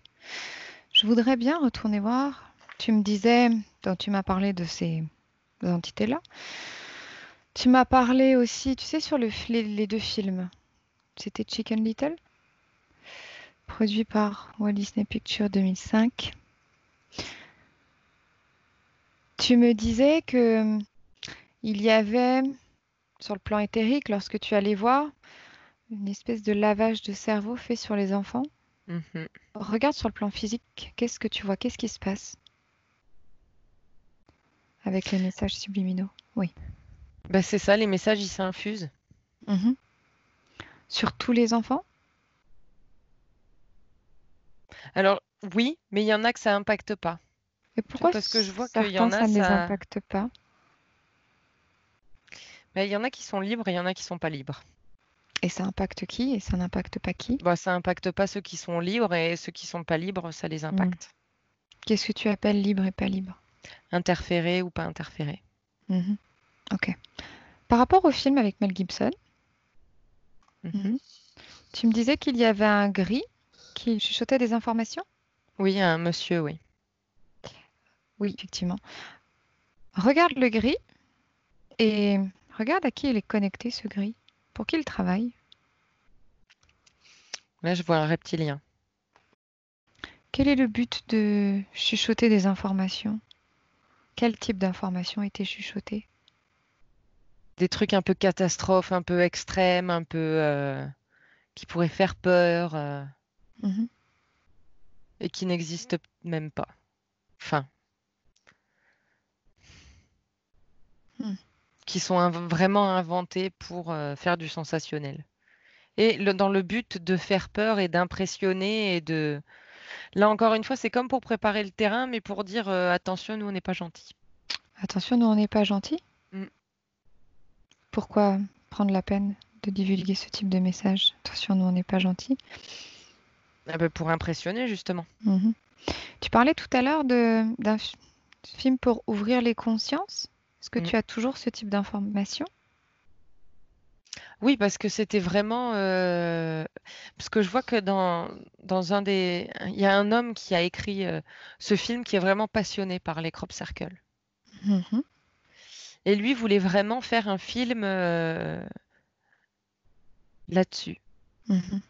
Je voudrais bien retourner voir. Tu me disais, quand tu m'as parlé de ces entités-là, tu m'as parlé aussi, tu sais, sur les deux films. C'était Chicken Little, produit par Walt Disney Pictures 2005. Tu me disais que il y avait, sur le plan éthérique, lorsque tu allais voir, une espèce de lavage de cerveau fait sur les enfants. Mhm. Regarde sur le plan physique, qu'est-ce que tu vois? Qu'est-ce qui se passe avec les messages subliminaux? Oui. Bah, c'est ça, les messages, ils s'infusent. Mhm. Sur tous les enfants? Alors, oui, mais il y en a que ça impacte pas. Et Tu vois, pourquoi parce que je vois qu'il y certains, en a, ça ne les ça. impacte pas? Bah, il y en a qui sont libres et il y en a qui sont pas libres. Et ça impacte qui? Et ça n'impacte pas qui? Bah, ça impacte pas ceux qui sont libres et ceux qui sont pas libres, ça les Hmm. impacte. Qu'est-ce que tu appelles libre et pas libre? Interférer ou pas interférer. Mhm. Ok. Par rapport au film avec Mel Gibson, Mhm. mhm, tu me disais qu'il y avait un gris qui chuchotait des informations? Oui, un monsieur, oui. Oui, effectivement. Regarde le gris et regarde à qui il est connecté, ce gris. Pour qui il travaille? Là, je vois un reptilien. Quel est le but de chuchoter des informations? Quel type d'informations a été chuchoté? Des trucs un peu catastrophes, un peu extrêmes, un peu qui pourraient faire peur Mhm. et qui n'existent même pas. Enfin, Hmm. qui sont vraiment inventés pour faire du sensationnel. Et dans le but de faire peur et d'impressionner et de. Là encore une fois, c'est comme pour préparer le terrain, mais pour dire attention, nous on n'est pas gentils. Attention, nous on n'est pas gentils. Mm. Pourquoi prendre la peine de divulguer ce type de message? Attention, nous on n'est pas gentils. Ah ben, pour impressionner justement. Mhm. Tu parlais tout à l'heure d'un film pour ouvrir les consciences. Est-ce que Mm. tu as toujours ce type d'information? Oui, parce que c'était vraiment. Parce que je vois que dans un des. Il y a un homme qui a écrit ce film qui est vraiment passionné par les crop circles. Mhm. Et lui voulait vraiment faire un film là-dessus, Mhm.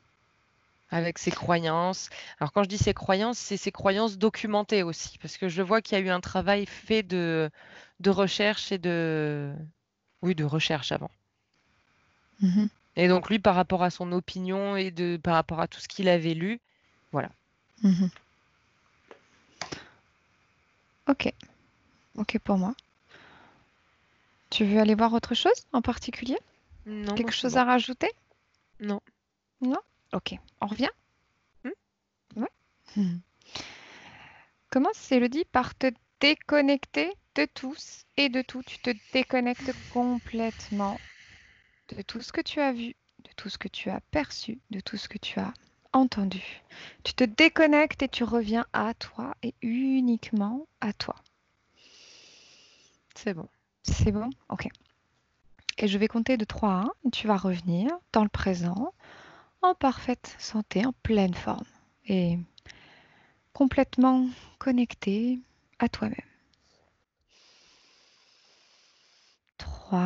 avec ses croyances. Alors quand je dis ses croyances, c'est ses croyances documentées aussi, parce que je vois qu'il y a eu un travail fait de recherche et de. Oui, de recherche avant. Mhm. Et donc lui, par rapport à son opinion et par rapport à tout ce qu'il avait lu, voilà. Mhm. Ok, ok pour moi. Tu veux aller voir autre chose en particulier? Non, moi Quelque c'est chose bon. à rajouter? Non. Non? Ok, on revient? Hmm. Ouais. Mhm. Commence, Elodie, par te déconnecter de tous et de tout. Tu te déconnectes complètement de tout ce que tu as vu, de tout ce que tu as perçu, de tout ce que tu as entendu. Tu te déconnectes et tu reviens à toi et uniquement à toi. C'est bon. C'est bon? Ok. Et je vais compter de 3 à 1 et tu vas revenir dans le présent en parfaite santé, en pleine forme et complètement connecté à toi-même. 3.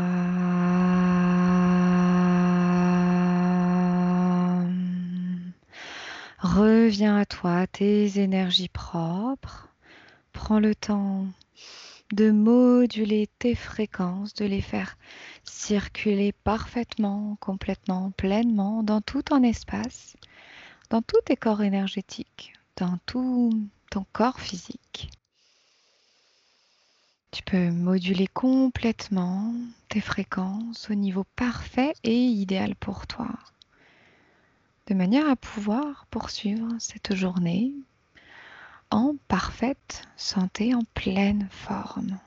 Reviens à toi, tes énergies propres. Prends le temps de moduler tes fréquences, de les faire circuler parfaitement, complètement, pleinement dans tout ton espace, dans tous tes corps énergétiques, dans tout ton corps physique. Tu peux moduler complètement tes fréquences au niveau parfait et idéal pour toi. de manière à pouvoir poursuivre cette journée en parfaite santé, en pleine forme.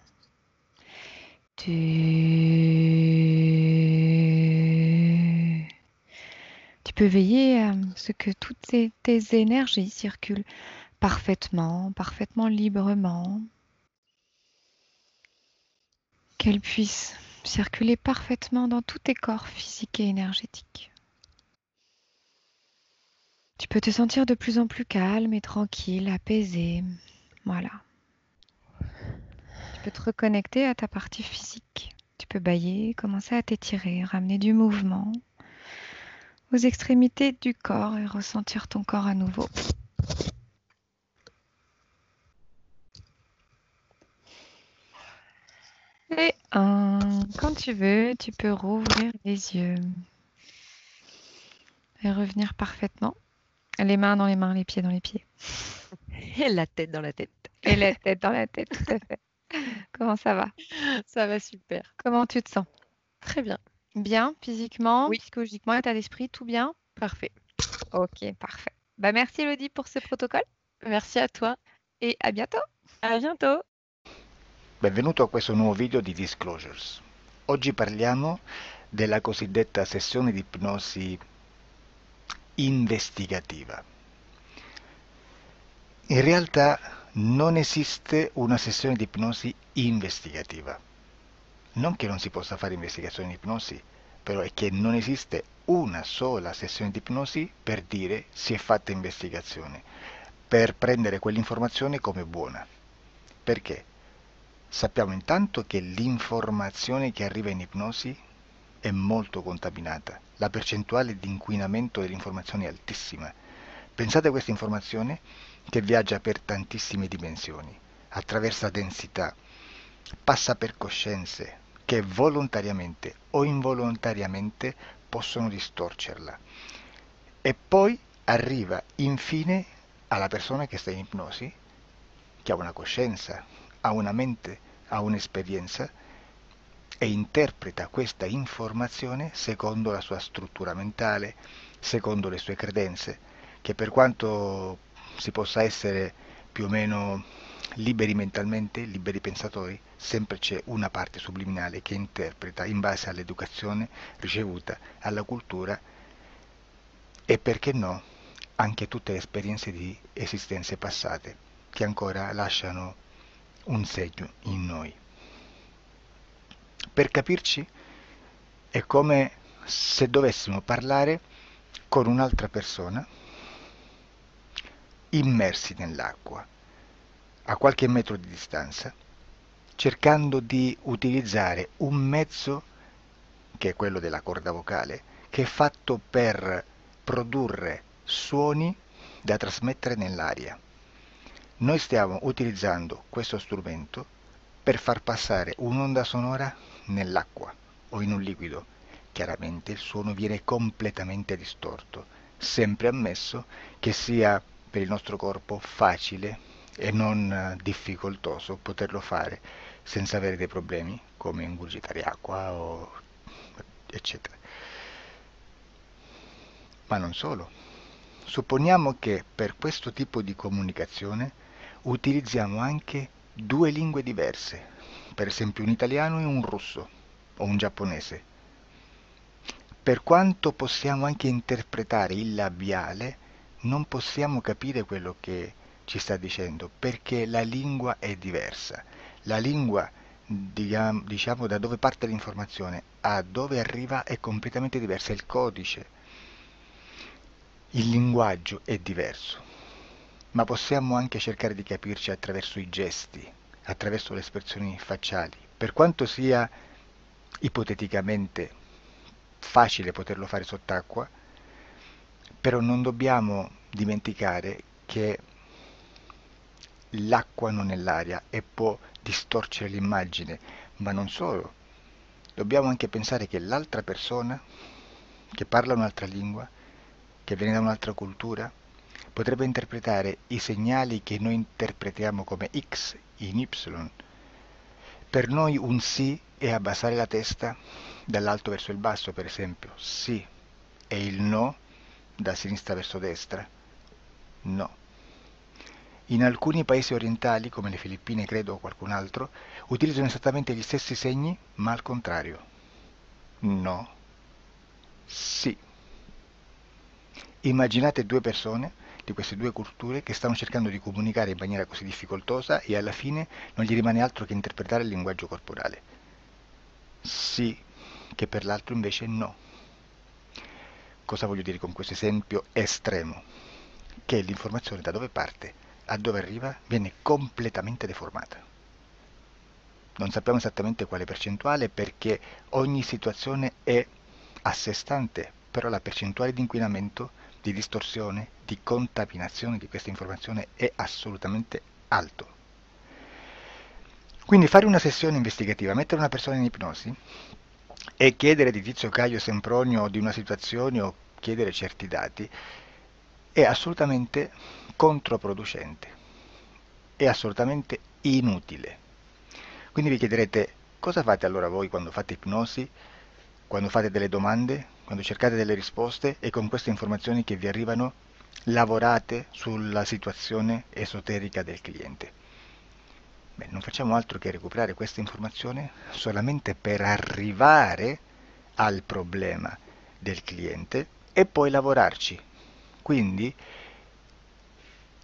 Tu peux veiller à ce que toutes tes énergies circulent parfaitement, parfaitement librement, qu'elles puissent circuler parfaitement dans tous tes corps physiques et énergétiques. Tu peux te sentir de plus en plus calme et tranquille, apaisé. Voilà. Tu peux te reconnecter à ta partie physique. Tu peux bâiller, commencer à t'étirer, ramener du mouvement aux extrémités du corps et ressentir ton corps à nouveau. Et quand tu veux, tu peux rouvrir les yeux et revenir parfaitement. Les mains dans les mains, les pieds dans les pieds. Et la tête dans la tête. Et la tête dans la tête, tout à fait. Comment ça va? Ça va super. Comment tu te sens? Très bien. Bien, physiquement, Oui. psychologiquement, état d'esprit, tout bien? Parfait. Ok, parfait. Merci Elodie pour ce protocole Merci à toi. et à bientôt. À bientôt. Benvenuto a questo nuovo video di Disclosures. Oggi parliamo della cosiddetta sessione di ipnosi investigativa. In realtà non esiste una sessione di ipnosi investigativa. Non che non si possa fare investigazione di ipnosi, però è che non esiste una sola sessione di ipnosi per dire si è fatta investigazione, per prendere quell'informazione come buona. Perché? Sappiamo intanto che l'informazione che arriva in ipnosi è molto contaminata, la percentuale di inquinamento dell'informazione è altissima. Pensate a questa informazione che viaggia per tantissime dimensioni, attraversa densità, passa per coscienze che volontariamente o involontariamente possono distorcerla e poi arriva infine alla persona che sta in ipnosi, che ha una coscienza, ha una mente, ha un'esperienza e interpreta questa informazione secondo la sua struttura mentale, secondo le sue credenze, che per quanto si possa essere più o meno liberi mentalmente, liberi pensatori, sempre c'è una parte subliminale che interpreta in base all'educazione ricevuta, alla cultura e perché no, anche tutte le esperienze di esistenze passate che ancora lasciano un segno in noi. Per capirci, è come se dovessimo parlare con un'altra persona immersi nell'acqua, a qualche metro di distanza, cercando di utilizzare un mezzo, che è quello della corda vocale, che è fatto per produrre suoni da trasmettere nell'aria. Noi stiamo utilizzando questo strumento per far passare un'onda sonora nell'acqua o in un liquido. Chiaramente il suono viene completamente distorto, sempre ammesso che sia per il nostro corpo facile e non difficoltoso poterlo fare senza avere dei problemi come ingurgitare acqua o eccetera. Ma non solo. Supponiamo che per questo tipo di comunicazione utilizziamo anche due lingue diverse, per esempio un italiano e un russo o un giapponese. Per quanto possiamo anche interpretare il labiale, non possiamo capire quello che ci sta dicendo, perché la lingua è diversa. La lingua, diciamo, da dove parte l'informazione a dove arriva è completamente diversa, il codice, il linguaggio è diverso. Ma possiamo anche cercare di capirci attraverso i gesti, attraverso le espressioni facciali. Per quanto sia ipoteticamente facile poterlo fare sott'acqua, però non dobbiamo dimenticare che l'acqua non è l'aria e può distorcere l'immagine, ma non solo. Dobbiamo anche pensare che l'altra persona, che parla un'altra lingua, che viene da un'altra cultura, potrebbe interpretare i segnali che noi interpretiamo come X in Y. Per noi un sì è abbassare la testa dall'alto verso il basso, per esempio, sì, e il no da sinistra verso destra? No. In alcuni paesi orientali, come le Filippine credo o qualcun altro, utilizzano esattamente gli stessi segni, ma al contrario. No. Sì. Immaginate due persone di queste due culture che stanno cercando di comunicare in maniera così difficoltosa e alla fine non gli rimane altro che interpretare il linguaggio corporale. Sì, che per l'altro invece no. Cosa voglio dire con questo esempio estremo? Che l'informazione da dove parte a dove arriva viene completamente deformata. Non sappiamo esattamente quale percentuale perché ogni situazione è a sé stante, però la percentuale di inquinamento, di distorsione, di contaminazione di questa informazione è assolutamente alto. Quindi fare una sessione investigativa, mettere una persona in ipnosi e chiedere di Tizio Caio Sempronio di una situazione o chiedere certi dati è assolutamente controproducente, è assolutamente inutile. Quindi vi chiederete cosa fate allora voi quando fate ipnosi, quando fate delle domande, quando cercate delle risposte e con queste informazioni che vi arrivano lavorate sulla situazione esoterica del cliente. Beh, non facciamo altro che recuperare questa informazione solamente per arrivare al problema del cliente e poi lavorarci. Quindi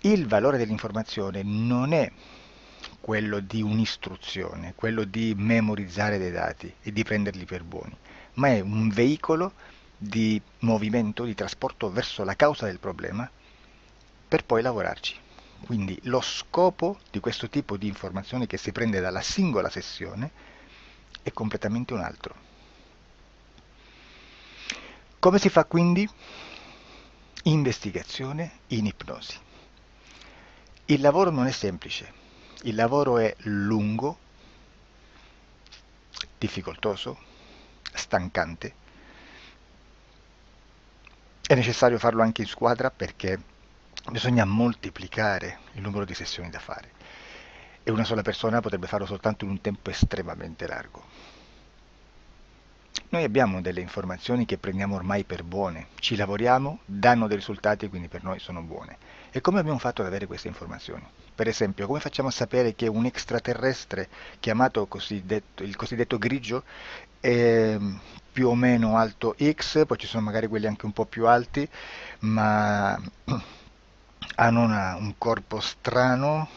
il valore dell'informazione non è quello di un'istruzione, quello di memorizzare dei dati e di prenderli per buoni, ma è un veicolo di movimento, di trasporto verso la causa del problema per poi lavorarci. Quindi lo scopo di questo tipo di informazione che si prende dalla singola sessione è completamente un altro. Come si fa quindi? Investigazione in ipnosi. Il lavoro non è semplice, il lavoro è lungo, difficoltoso, stancante. È necessario farlo anche in squadra perché bisogna moltiplicare il numero di sessioni da fare e una sola persona potrebbe farlo soltanto in un tempo estremamente largo. Noi abbiamo delle informazioni che prendiamo ormai per buone, ci lavoriamo, danno dei risultati e quindi per noi sono buone. E come abbiamo fatto ad avere queste informazioni? Per esempio, come facciamo a sapere che un extraterrestre chiamato il cosiddetto grigio è più o meno alto X, poi ci sono magari quelli anche un po' più alti, ma hanno un corpo strano,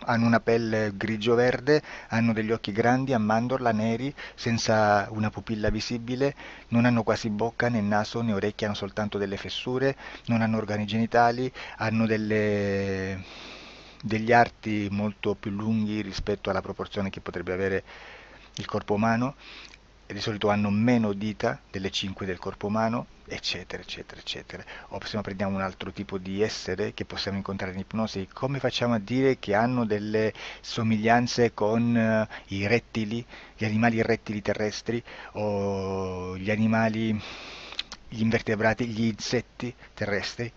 hanno una pelle grigio-verde, hanno degli occhi grandi a mandorla, neri, senza una pupilla visibile, non hanno quasi bocca né naso né orecchie, hanno soltanto delle fessure, non hanno organi genitali, hanno degli arti molto più lunghi rispetto alla proporzione che potrebbe avere il corpo umano, e di solito hanno meno dita delle 5 del corpo umano, eccetera, eccetera, eccetera. O se no prendiamo un altro tipo di essere che possiamo incontrare in ipnosi, come facciamo a dire che hanno delle somiglianze con i rettili, gli animali rettili terrestri o gli invertebrati, gli insetti terrestri?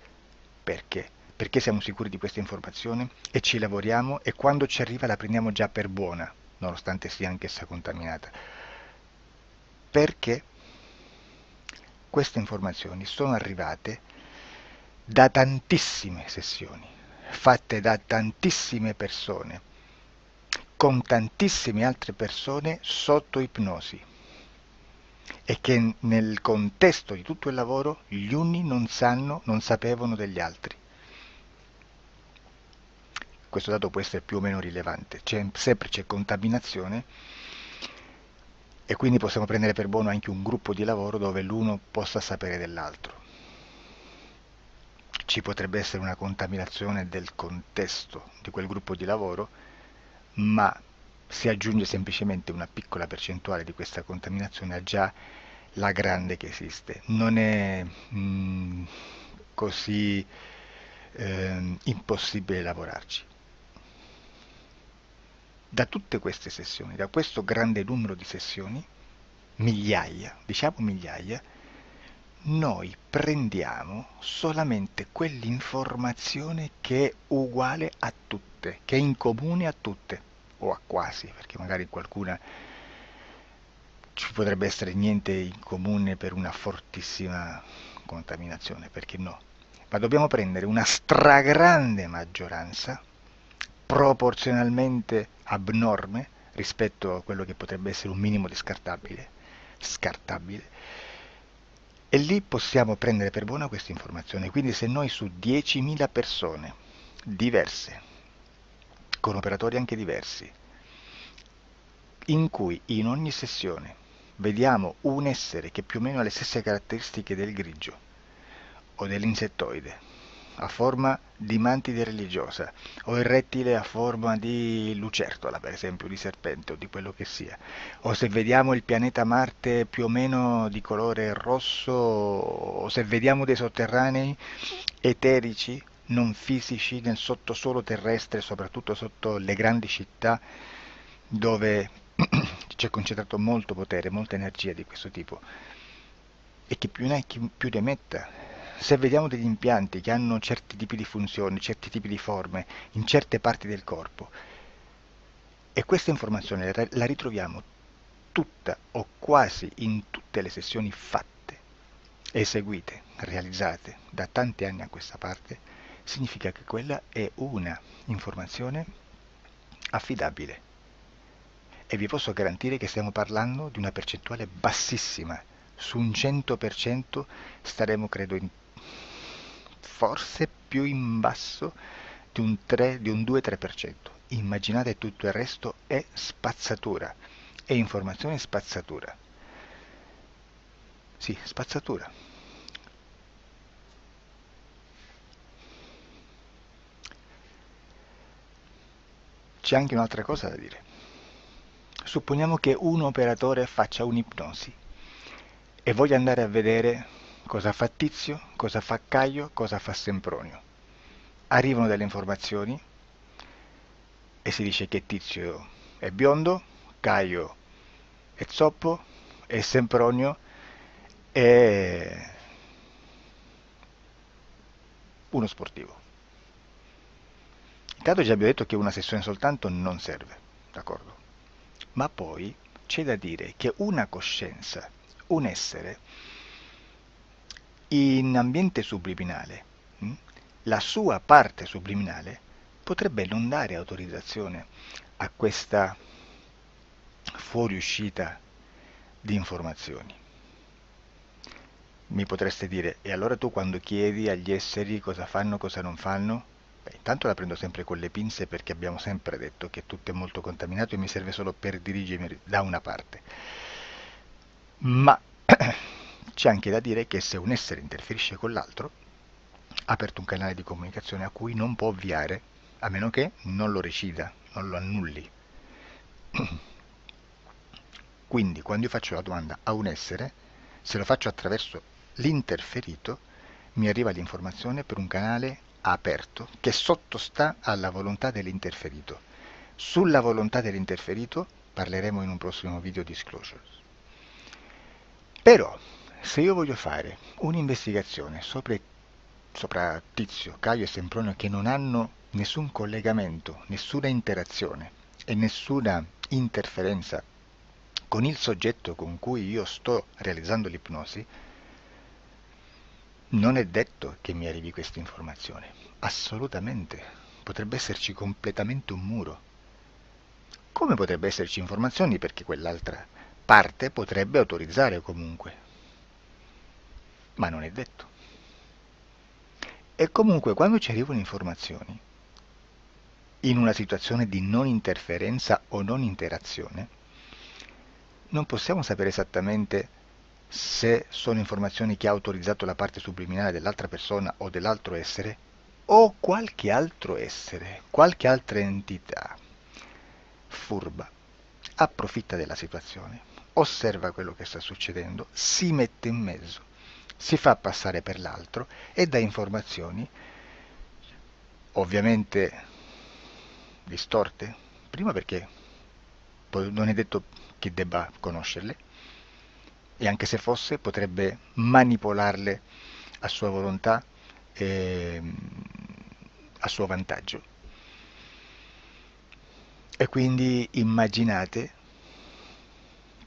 Perché? Perché siamo sicuri di questa informazione e ci lavoriamo e quando ci arriva la prendiamo già per buona, nonostante sia anch'essa contaminata. Perché queste informazioni sono arrivate da tantissime sessioni, fatte da tantissime persone, con tantissime altre persone sotto ipnosi e che nel contesto di tutto il lavoro gli uni non sapevano degli altri. Questo dato può essere più o meno rilevante, sempre c'è contaminazione e quindi possiamo prendere per buono anche un gruppo di lavoro dove l'uno possa sapere dell'altro. Ci potrebbe essere una contaminazione del contesto di quel gruppo di lavoro, ma si aggiunge semplicemente una piccola percentuale di questa contaminazione a già la grande che esiste. Non è così impossibile lavorarci. Da tutte queste sessioni, da questo grande numero di sessioni, migliaia, diciamo migliaia, noi prendiamo solamente quell'informazione che è uguale a tutte, che è in comune a tutte, o a quasi, perché magari qualcuna ci potrebbe essere niente in comune per una fortissima contaminazione, perché no? Ma dobbiamo prendere una stragrande maggioranza, proporzionalmente abnorme rispetto a quello che potrebbe essere un minimo di scartabile, e lì possiamo prendere per buona questa informazione. Quindi se noi su 10.000 persone diverse, con operatori anche diversi, in cui in ogni sessione vediamo un essere che più o meno ha le stesse caratteristiche del grigio o dell'insettoide, a forma di mantide religiosa, o il rettile a forma di lucertola, per esempio, di serpente o di quello che sia, o se vediamo il pianeta Marte più o meno di colore rosso, o se vediamo dei sotterranei eterici, non fisici, nel sottosuolo terrestre, soprattutto sotto le grandi città, dove c'è concentrato molto potere, molta energia di questo tipo, e che più ne hai più ne metta. Se vediamo degli impianti che hanno certi tipi di funzioni, certi tipi di forme in certe parti del corpo, e questa informazione la ritroviamo tutta o quasi in tutte le sessioni fatte, eseguite, realizzate da tanti anni a questa parte, significa che quella è una informazione affidabile. E vi posso garantire che stiamo parlando di una percentuale bassissima. Su un 100% staremo, credo, forse più in basso di un 2-3%. Immaginate, tutto il resto è spazzatura, è informazione spazzatura. Sì, spazzatura. C'è anche un'altra cosa da dire. Supponiamo che un operatore faccia un'ipnosi e voglia andare a vedere cosa fa Tizio, cosa fa Caio, cosa fa Sempronio. Arrivano delle informazioni e si dice che Tizio è biondo, Caio è zoppo e Sempronio è uno sportivo. Intanto già abbiamo detto che una sessione soltanto non serve, d'accordo? Ma poi c'è da dire che una coscienza, un essere, in ambiente subliminale, la sua parte subliminale potrebbe non dare autorizzazione a questa fuoriuscita di informazioni. Mi potreste dire, e allora tu quando chiedi agli esseri cosa fanno, cosa non fanno? Beh, intanto la prendo sempre con le pinze, perché abbiamo sempre detto che tutto è molto contaminato e mi serve solo per dirigermi da una parte. Ma c'è anche da dire che se un essere interferisce con l'altro, ha aperto un canale di comunicazione a cui non può ovviare, a meno che non lo recida, non lo annulli. Quindi quando io faccio la domanda a un essere, se lo faccio attraverso l'interferito, mi arriva l'informazione per un canale aperto che sottostà alla volontà dell'interferito. Sulla volontà dell'interferito parleremo in un prossimo video disclosures. Però, se io voglio fare un'investigazione sopra Tizio, Caio e Sempronio, che non hanno nessun collegamento, nessuna interazione e nessuna interferenza con il soggetto con cui io sto realizzando l'ipnosi, non è detto che mi arrivi questa informazione. Assolutamente. Potrebbe esserci completamente un muro. Come potrebbe esserci informazioni, perché quell'altra parte potrebbe autorizzare comunque. Ma non è detto. E comunque quando ci arrivano informazioni, in una situazione di non interferenza o non interazione, non possiamo sapere esattamente se sono informazioni che ha autorizzato la parte subliminale dell'altra persona o dell'altro essere, o qualche altro essere, qualche altra entità furba approfitta della situazione, osserva quello che sta succedendo, si mette in mezzo, si fa passare per l'altro e dà informazioni ovviamente distorte, prima perché non è detto che debba conoscerle, e anche se fosse potrebbe manipolarle a sua volontà e a suo vantaggio. E quindi immaginate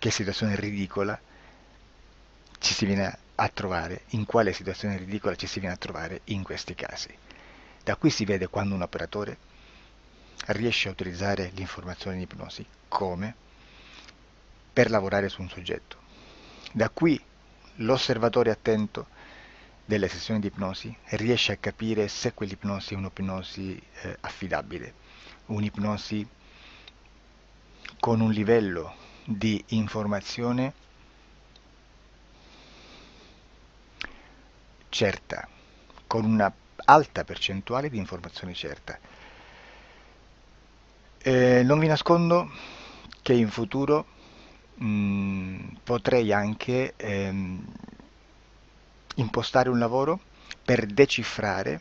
che situazione ridicola ci si viene a trovare, in quale situazione ridicola ci si viene a trovare in questi casi. Da qui si vede quando un operatore riesce a utilizzare l'informazione in ipnosi come per lavorare su un soggetto. Da qui l'osservatore attento delle sessioni di ipnosi riesce a capire se quell'ipnosi è un'ipnosi affidabile, un'ipnosi con un livello di informazione certa, con una alta percentuale di informazione certa. Non vi nascondo che in futuro potrei anche impostare un lavoro per decifrare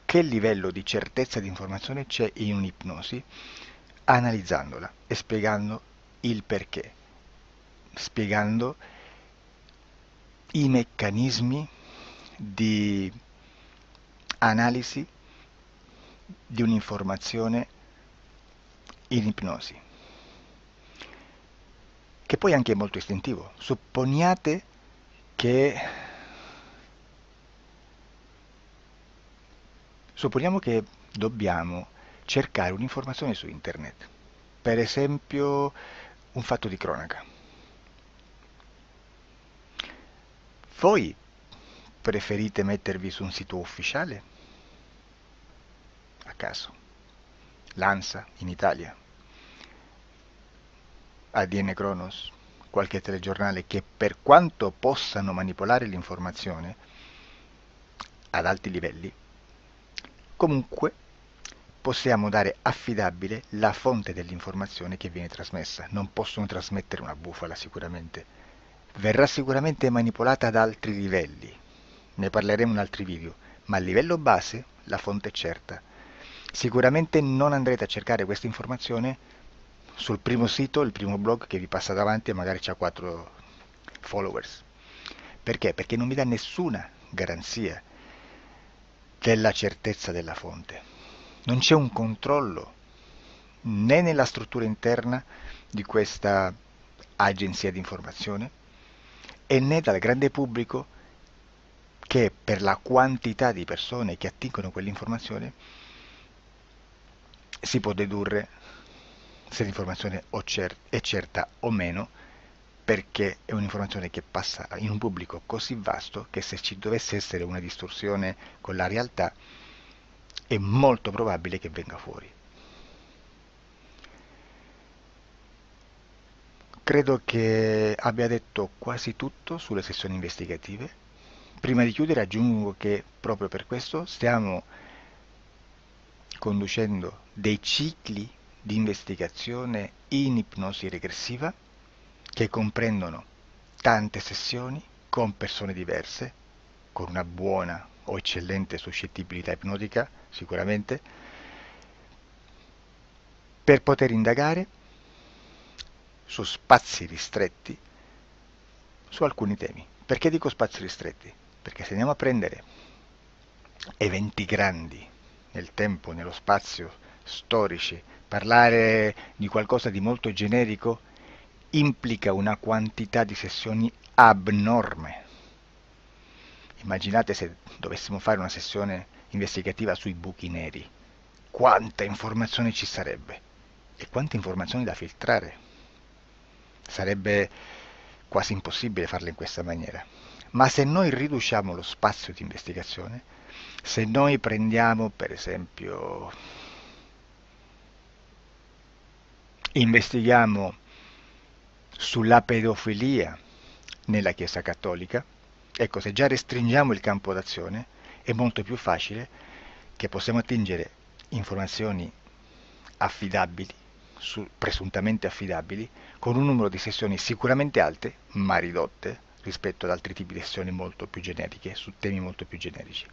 che livello di certezza di informazione c'è in un'ipnosi, analizzandola e spiegando il perché, spiegando i meccanismi di analisi di un'informazione in ipnosi, che poi anche è molto istintivo. Supponiamo che dobbiamo cercare un'informazione su internet, per esempio un fatto di cronaca. Voi preferite mettervi su un sito ufficiale? A caso. L'ANSA in Italia, ADN Kronos, qualche telegiornale che per quanto possano manipolare l'informazione ad alti livelli, comunque possiamo dare affidabile la fonte dell'informazione che viene trasmessa. Non possono trasmettere una bufala sicuramente. Verrà sicuramente manipolata ad altri livelli. Ne parleremo in altri video, ma a livello base la fonte è certa. Sicuramente non andrete a cercare questa informazione sul primo sito, il primo blog che vi passa davanti e magari ha 4 followers. Perché? Perché non vi dà nessuna garanzia della certezza della fonte. Non c'è un controllo né nella struttura interna di questa agenzia di informazione e né dal grande pubblico che per la quantità di persone che attingono quell'informazione si può dedurre se l'informazione è certa o meno, perché è un'informazione che passa in un pubblico così vasto che se ci dovesse essere una distorsione con la realtà è molto probabile che venga fuori. Credo che abbia detto quasi tutto sulle sessioni investigative. Prima di chiudere aggiungo che proprio per questo stiamo conducendo dei cicli di investigazione in ipnosi regressiva che comprendono tante sessioni con persone diverse, con una buona o eccellente suscettibilità ipnotica sicuramente, per poter indagare su spazi ristretti su alcuni temi. Perché dico spazi ristretti? Perché se andiamo a prendere eventi grandi nel tempo, nello spazio, storici, parlare di qualcosa di molto generico implica una quantità di sessioni abnorme. Immaginate se dovessimo fare una sessione investigativa sui buchi neri, quanta informazione ci sarebbe e quante informazioni da filtrare. Sarebbe quasi impossibile farlo in questa maniera. Ma se noi riduciamo lo spazio di investigazione, se noi prendiamo per esempio, investighiamo sulla pedofilia nella Chiesa Cattolica, ecco, se già restringiamo il campo d'azione, è molto più facile che possiamo attingere informazioni affidabili, presuntamente affidabili, con un numero di sessioni sicuramente alte, ma ridotte rispetto ad altri tipi di sessioni molto più generiche, su temi molto più generici.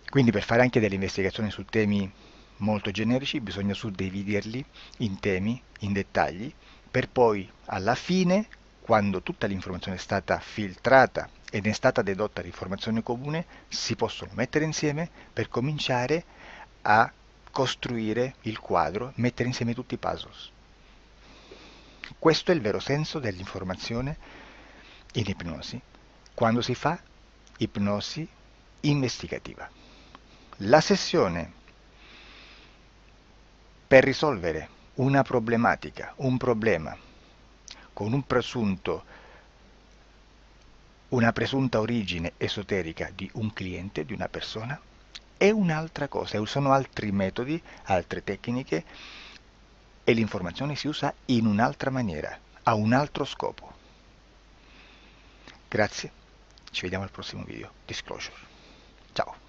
Quindi per fare anche delle investigazioni su temi molto generici bisogna suddividerli in temi, in dettagli, per poi alla fine, quando tutta l'informazione è stata filtrata ed è stata dedotta l'informazione comune, si possono mettere insieme per cominciare a costruire il quadro, mettere insieme tutti i puzzles. Questo è il vero senso dell'informazione in ipnosi quando si fa ipnosi investigativa. La sessione per risolvere una problematica, un problema, con una presunta origine esoterica di un cliente, di una persona, è un'altra cosa, sono altri metodi, altre tecniche e l'informazione si usa in un'altra maniera, ha un altro scopo. Grazie, ci vediamo al prossimo video. Disclosure. Ciao.